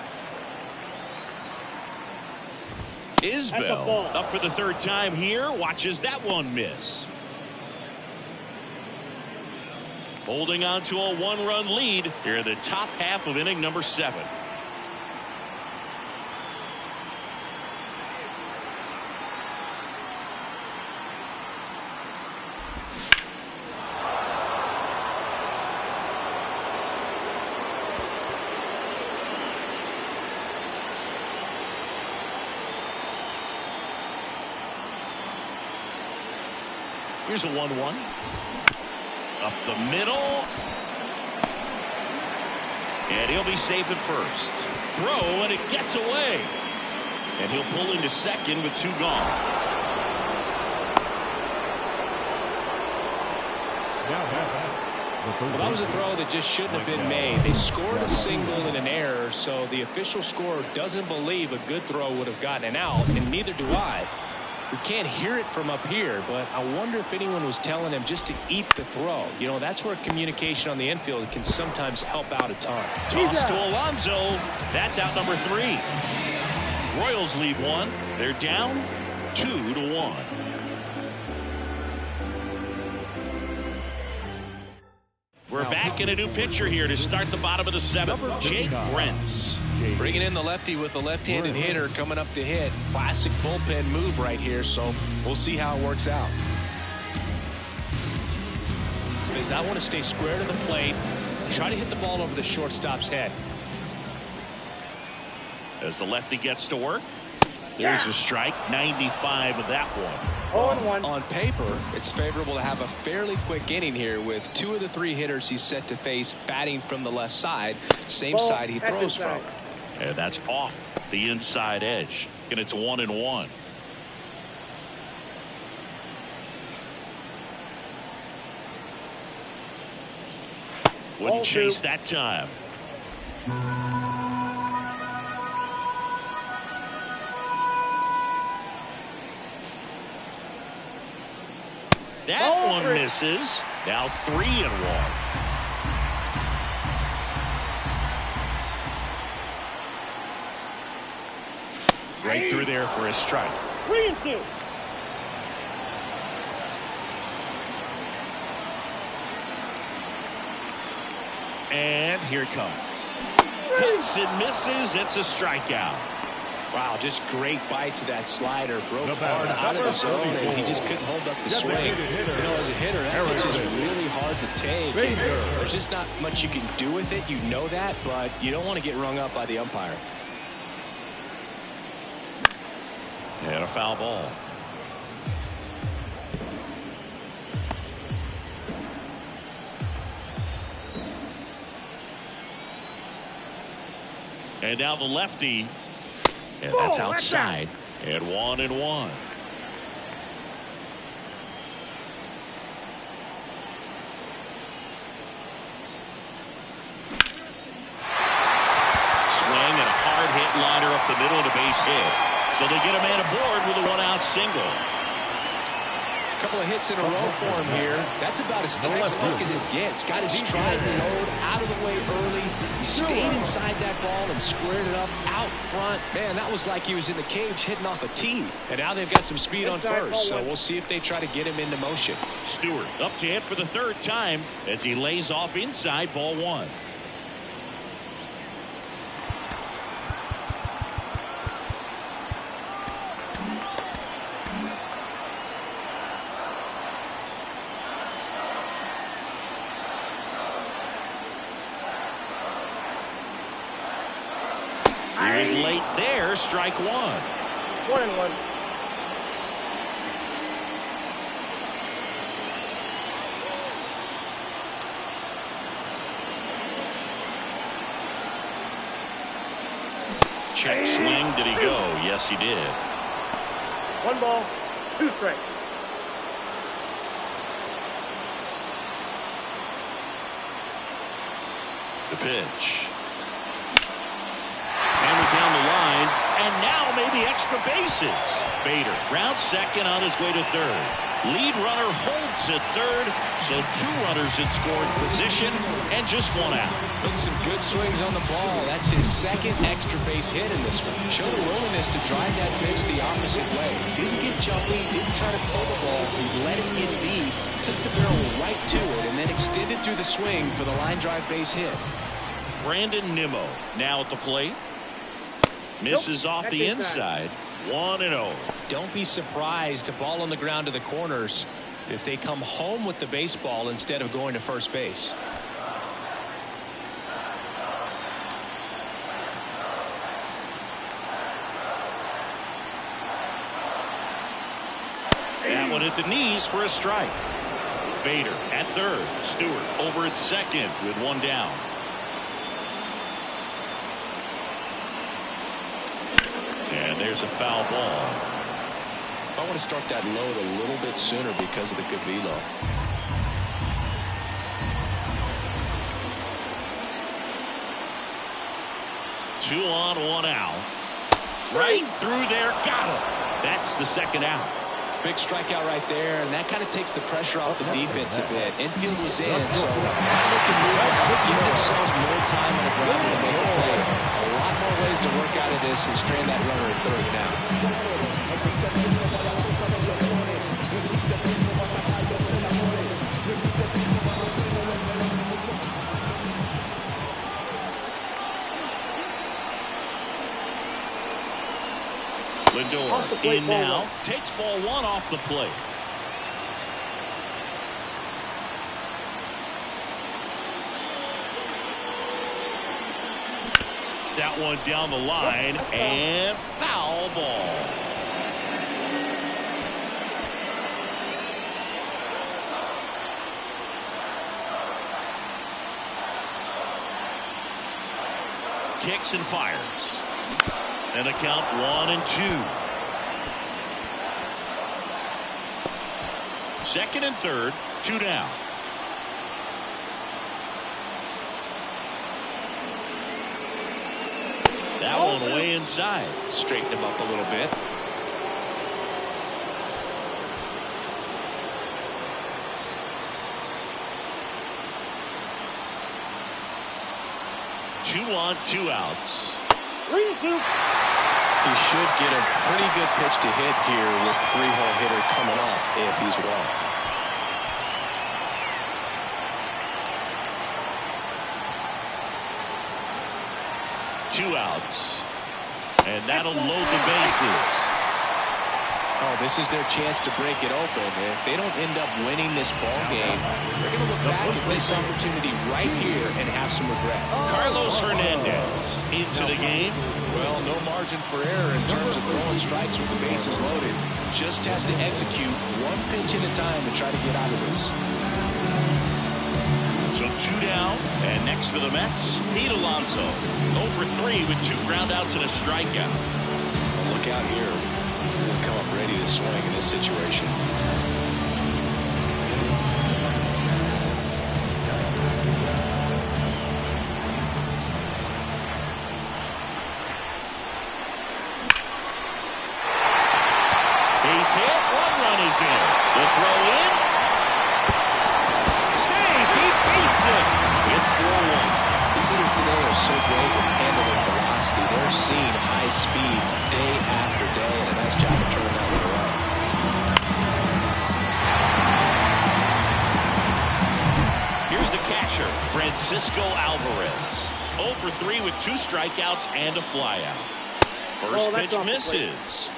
Isbell up for the third time here, watches that one miss. Holding on to a one-run lead here in the top half of inning number 7. Here's a 1-1. Up the middle. And he'll be safe at first. Throw, and it gets away. And he'll pull into second with 2 gone. Well, that was a throw that just shouldn't have been made. They scored a single and an error, so the official scorer doesn't believe a good throw would have gotten an out, and neither do I. We can't hear it from up here, but I wonder if anyone was telling him just to eat the throw. You know, that's where communication on the infield can sometimes help out a ton. Toss to Alonso. That's out number 3. Royals lead 1. They're down 2-1. We're back in a new pitcher here to start the bottom of the 7th. Jake Brentz. Bringing in the lefty with the left-handed hitter coming up to hit. Classic bullpen move right here, so we'll see how it works out. Does that want to stay square to the plate? Try to hit the ball over the shortstop's head. As the lefty gets to work, there's a strike. 95 of that one. 0-1. On paper, it's favorable to have a fairly quick inning here with 2 of the 3 hitters he's set to face batting from the left side, same side he throws from. And that's off the inside edge. And it's 1-1. Wouldn't chase that time. That one misses. Now 3-1. Right through there for a strike. 3-2. And here it comes. Hits and misses. It's a strikeout. Wow, just great bite to that slider. Broke hard out of the zone, and he just couldn't hold up the swing. You know, as a hitter, that pitch is really hard to take. There's just not much you can do with it. You know that, but you don't want to get rung up by the umpire. And a foul ball. And now the lefty. And that's outside. And 1-1. Swing and a hard hit liner up the middle and a base hit. So they get a man aboard with a 1-out single. A couple of hits in a row for him here. That's about as textbook as it gets. Got his stride load out of the way early. He stayed inside that ball and squared it up out front. Man, that was like he was in the cage hitting off a tee. And now they've got some speed on first, so we'll see if they try to get him into motion. Stewart up to hit for the third time as he lays off inside ball one. He was late there, strike one. 1-1. Check swing. Did he go? Yes, he did. 1 ball, 2 strikes. The pitch. Hammered down the line, and now maybe extra bases. Bader rounds second on his way to third. Lead runner holds at third, so 2 runners in scoring position and just 1 out. Took some good swings on the ball. That's his second extra base hit in this one. Showed a willingness to drive that pitch the opposite way. Didn't get jumpy, didn't try to pull the ball. He let it get deep, took the barrel right to it, and then extended through the swing for the line drive base hit. Brandon Nimmo now at the plate. Misses off the inside. 1-0. Don't be surprised, a ball on the ground to the corners, if they come home with the baseball instead of going to first base. That one at the knees for a strike. Bader at third. Stewart over at second with 1 down. And there's a foul ball. I want to start that load a little bit sooner because of the good velo. Two on, 1 out. Right through there. Got him. That's the second out. Big strikeout right there, and that kind of takes the pressure off the defense a bit. Infield was in, so now they can move out, give themselves more time on the ground to make a play. A lot more ways to work out of this and strand that runner at third now. Lindor in now. Takes ball 1 off the plate. That one down the line and foul ball. Kicks and fires. And the count 1-2. Second and third, 2 down. That one way inside. Straighten him up a little bit. Two on, 2 outs. He should get a pretty good pitch to hit here with 3-hole hitter coming up if he's well. Two outs. And that'll load the bases. Oh, this is their chance to break it open. If they don't end up winning this ball game, they're going to look back at this opportunity right here and have some regret. Carlos Hernandez into the game. Well, no margin for error in terms of throwing strikes with the bases loaded. Just has to execute 1 pitch at a time to try to get out of this. So 2 down, and next for the Mets, Pete Alonso. 0 for 3 with 2 groundouts and a strikeout. Well, look out here. He'll come up ready to swing in this situation. Base hit, 1 run is in. The throw in. Save, he beats it. It's 4-1. He's hitters today are so great with handling velocity. They're seeing high speeds day after day, and a nice job of turning that one around. Here's the catcher, Francisco Alvarez. 0 for 3 with 2 strikeouts and a flyout. First pitch misses.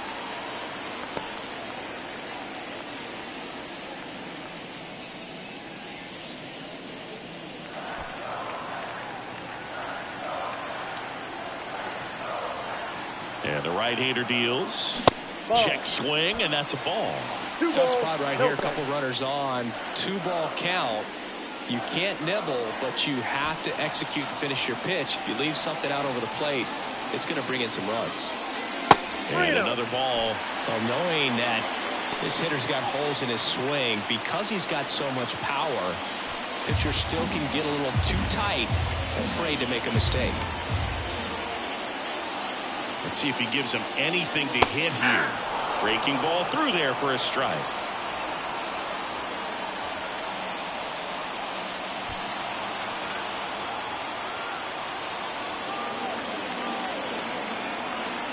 And the right-hander deals. Ball. Check swing, and that's a ball. Tough spot right here. A couple runners on. 2-ball count. You can't nibble, but you have to execute and finish your pitch. If you leave something out over the plate, it's going to bring in some runs. And another ball. Well, knowing that this hitter's got holes in his swing, because he's got so much power, pitcher still can get a little too tight, afraid to make a mistake. Let's see if he gives him anything to hit here. Breaking ball through there for a strike.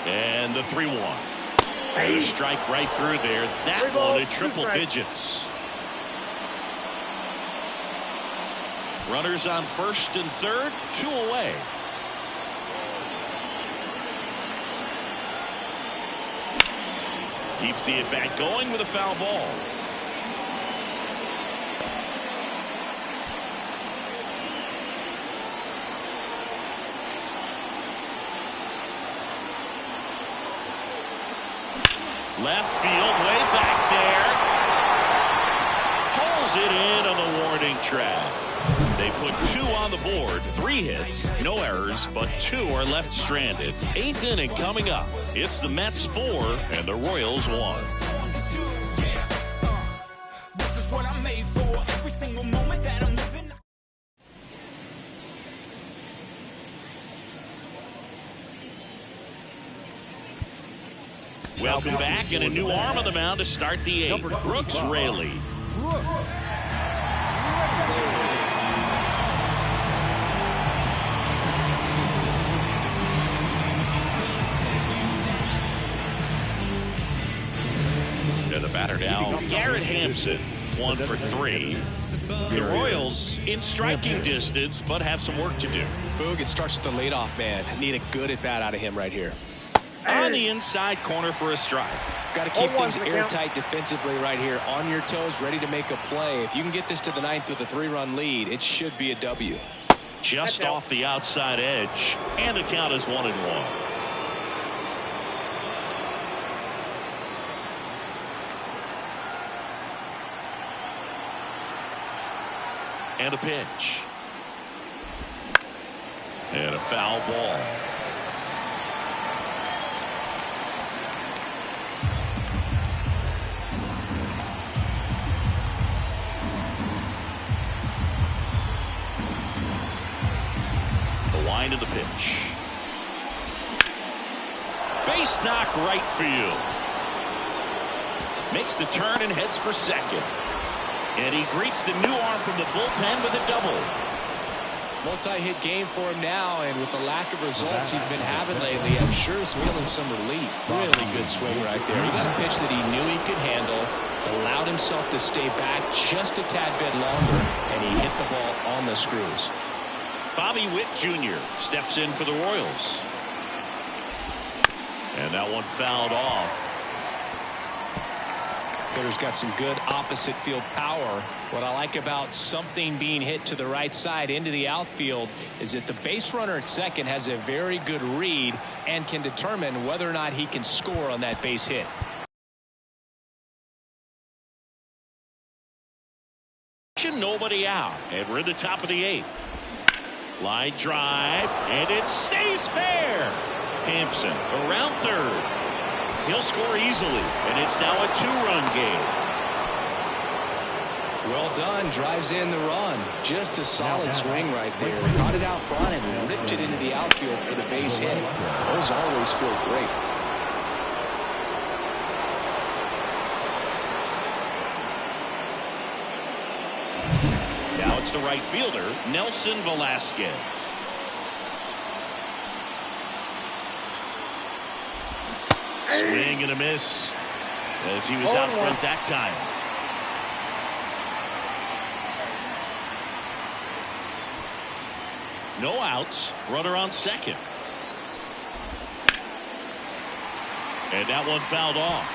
And the 3-1. And a strike right through there. That one at triple digits. Runners on first and third, 2 away. Keeps the at-bat going with a foul ball. Left field, way back there. Pulls it in on the warning track. They put 2 on the board, 3 hits, no errors, but 2 are left stranded. 8th inning coming up. It's the Mets 4 and the Royals 1. This is what I'm made for. Every single moment that I'm living. Welcome back, and a new arm on the mound to start the 8th. Brooks Raley. And the batter now, Garrett Hampson, 1 for 3. The Royals in striking distance, but have some work to do. Boog, it starts with the leadoff man. Need a good at-bat out of him right here. On the inside corner for a strike. Got to keep things airtight defensively right here. On your toes, ready to make a play. If you can get this to the 9th with a 3-run lead, it should be a W. Just off the outside edge, and the count is 1-1. And a pitch. And a foul ball. The line of the pitch. Base knock right field. Makes the turn and heads for second. And he greets the new arm from the bullpen with a double. Multi-hit game for him now, and with the lack of results he's been having lately, I'm sure he's feeling some relief. Really good swing right there. He got a pitch that he knew he could handle, allowed himself to stay back just a tad bit longer, and he hit the ball on the screws. Bobby Witt Jr. steps in for the Royals. And that one fouled off. Hitter's got some good opposite field power. What I like about something being hit to the right side into the outfield is that the base runner at second has a very good read and can determine whether or not he can score on that base hit. Nobody out, and we're in the top of the 8th. Line drive, and it stays fair. Hampson around third. He'll score easily, and it's now a 2-run game. Well done. Drives in the run. Just a solid swing right there. Caught it out front and ripped it into the outfield for the base hit. Those always feel great. Now it's the right fielder, Nelson Velasquez. Swing and a miss as he was out front that time. No outs. Runner on second. And that one fouled off.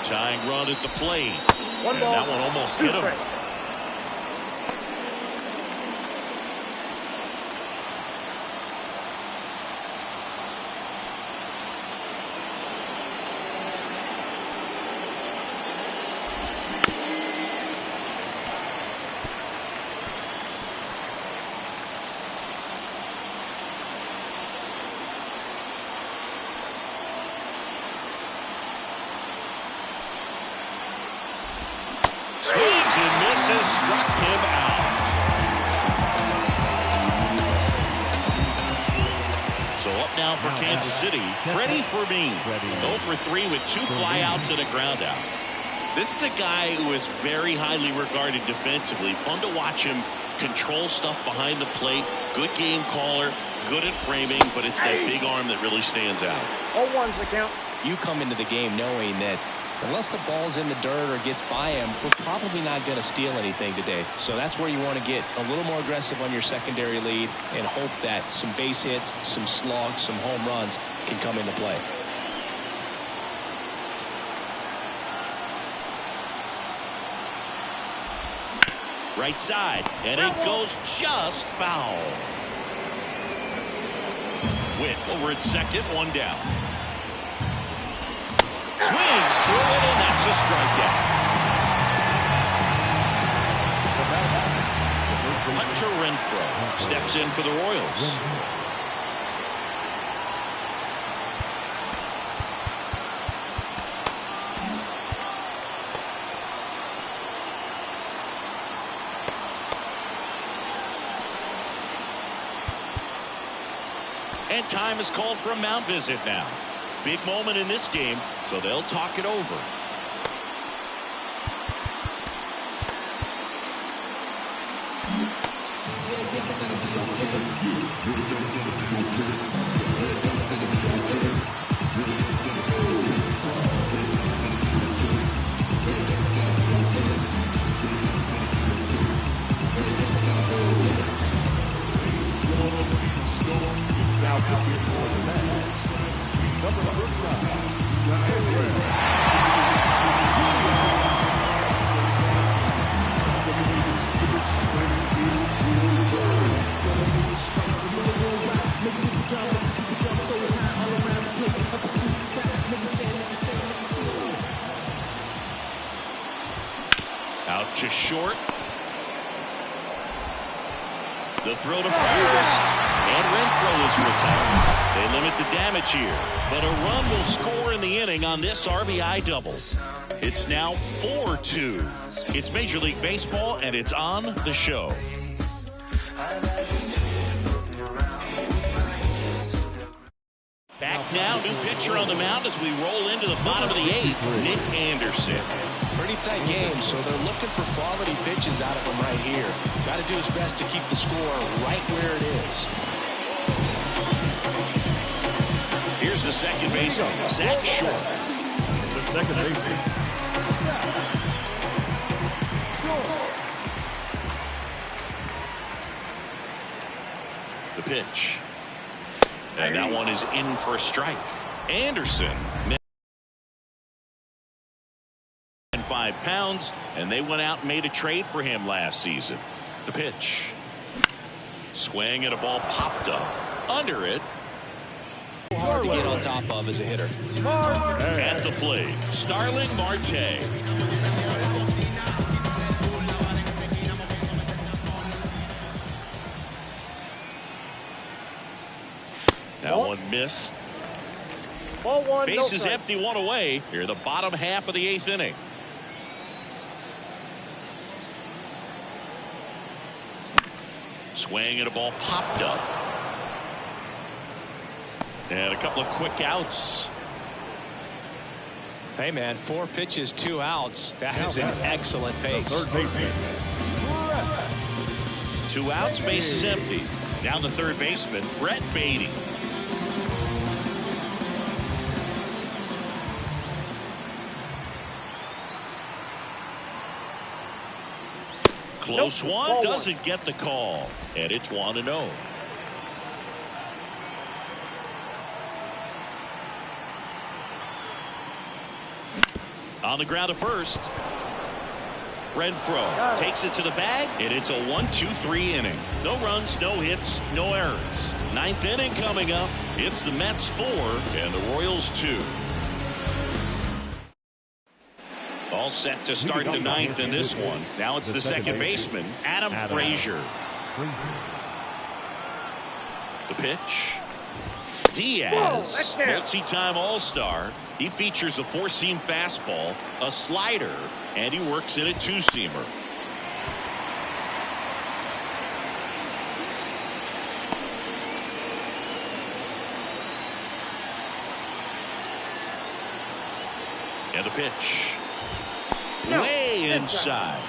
Tying run at the plate. And that one almost hit him. Swings and misses, struck him out. So up now for Kansas City, Freddie Fermin. 0 for 3 with 2 flyouts and a ground out. This is a guy who is very highly regarded defensively. Fun to watch him control stuff behind the plate. Good game caller, good at framing, but it's that big arm that really stands out. 0-1's the count. You come into the game knowing that unless the ball's in the dirt or gets by him, we're probably not going to steal anything today. So that's where you want to get a little more aggressive on your secondary lead and hope that some base hits, some slugs, some home runs can come into play. Right side, and it goes just foul. Witt over at second, 1 down. Swings through it, and that's a strikeout. Hunter Renfroe steps in for the Royals. And time is called for a mound visit now. Big moment in this game, so they'll talk it over. Out to short. The throw to first, and Renfroe is retired. They limit the damage here, but a run will score in the inning on this RBI double. It's now 4-2. It's Major League Baseball, and it's on the show. Back now, new pitcher on the mound as we roll into the bottom of the 8th, Nick Anderson. Pretty tight game, so they're looking for quality pitches out of him right here. Got to do his best to keep the score right where it is. Here's the second baseman, Zach Short. The second baseman. The pitch. And that one is in for a strike. Anderson. 5 pounds, and they went out and made a trade for him last season. The pitch. Swing and a ball popped up. Under it. Hard to get on top of as a hitter. At the plate, Starling Marte. That one missed. Ball 1, Base is no empty, 1 away. Here, the bottom half of the 8th inning. Swing and a ball popped up. And a couple of quick outs. Hey, man, 4 pitches, 2 outs. That is an excellent pace. Third baseman. 2 outs, base is empty. Now the third baseman, Brett Beatty. Close one, doesn't get the call. And it's 1-0. On the ground to first. Renfroe takes it to the bag, and it's a 1-2-3 inning. No runs, no hits, no errors. 9th inning coming up. It's the Mets 4 and the Royals 2. All set to start the 9th in this one. Now it's the second baseman, Adam Frazier. The pitch. Diaz, multi-time All-Star. He features a 4-seam fastball, a slider, and he works in a 2-seamer. And the pitch. Way inside.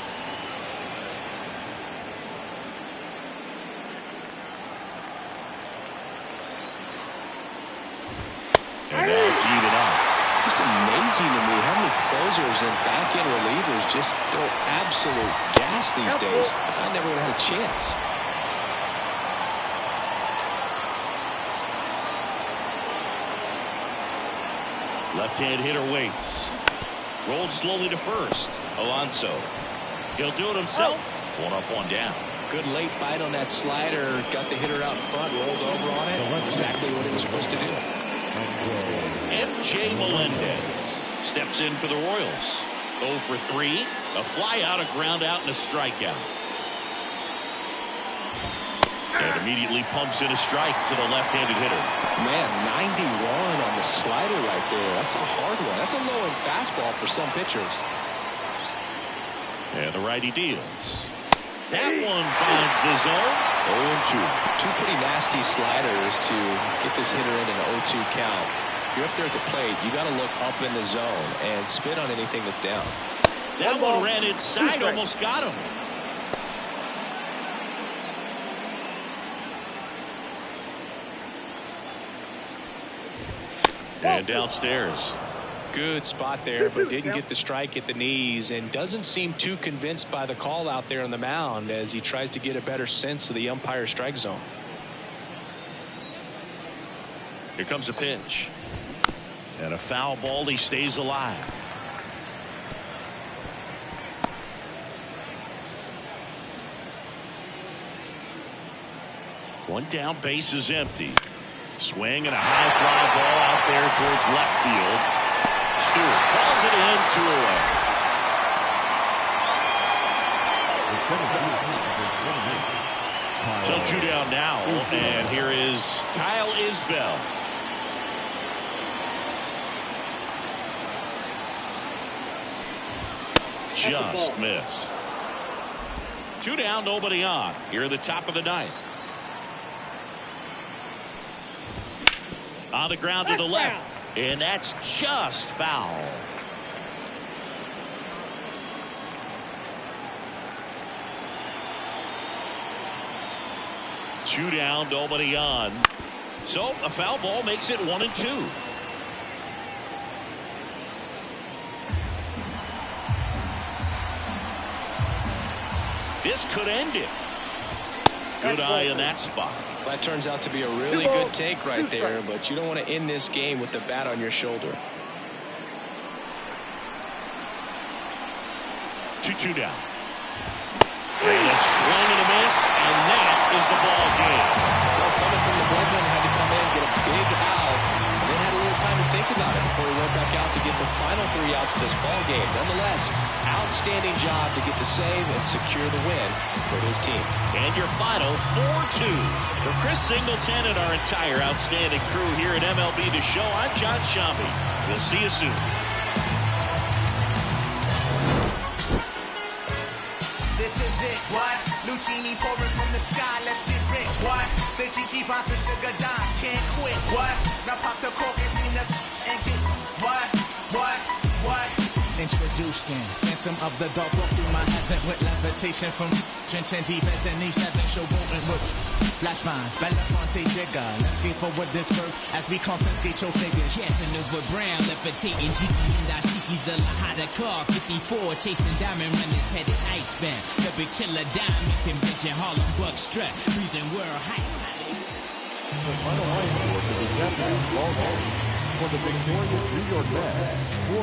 And now it's even up. Just amazing to me how many closers and back-end relievers just throw absolute gas these days. I never would have had a chance. Left-hand hitter waits. Rolled slowly to first. Alonso. He'll do it himself. 1 up, 1 down. Good late bite on that slider. Got the hitter out in front, rolled over on it. Exactly what he was supposed to do. MJ Melendez steps in for the Royals. 0 for 3. A fly out, a ground out, and a strikeout. And immediately pumps in a strike to the left-handed hitter. Man, 91 on the slider right there. That's a hard one. That's a low-end fastball for some pitchers. And the righty deals. That one finds the zone. 0-2. 2 pretty nasty sliders to get this hitter in an 0-2 count. If you're up there at the plate, you got to look up in the zone and spit on anything that's down. That one ran inside, almost got him. And downstairs. Good spot there, but didn't get the strike at the knees and doesn't seem too convinced by the call out there on the mound as he tries to get a better sense of the umpire strike zone. Here comes a pitch. And a foul ball. He stays alive. One down, base is empty. Swing and a high fly ball out there towards left field. Stewart calls it in, 2 away. So 2 down now, and here is Kyle Isbell. Just missed. 2 down, nobody on. Here at the top of the 9th. On the ground to the left. And that's just foul. Two down, nobody on. So a foul ball makes it 1-2. This could end it. Good eye in that spot. That turns out to be a really good take right there, but you don't want to end this game with the bat on your shoulder. 2-2 down. And a swing and a miss, and that is the ball game. Well, someone from the bullpen had to come in, get a big out, and then had a little time to think about it before he went back out to get the final 3 outs of this ball game. Nonetheless, outstanding job to get the save and secure the win for his team. And your final 4-2. For Chris Singleton and our entire outstanding crew here at MLB The Show, I'm John Shambi. We'll see you soon. This is it, what? Lucini pouring from the sky, let's get rich, what? The Jiki Vines and Sugar Dimes can't quit, what? Now pop the cork and steam the and get, what? Introducing Phantom of the Dark, walk through my heaven with levitation from drenching deep as an E7 showboating with flash mines, Belafonte Digger. Let's skate forward this birth as we confiscate your figures. Casanova Brown, levitating Jiki and Ashiki's a Lahada car. 54, chasing diamond runners headed icebound. The big chiller diamond convention, Harlem Buck strut, freezing world heights. The final line score for this afternoon's ball game for the victorious New York Mets, 4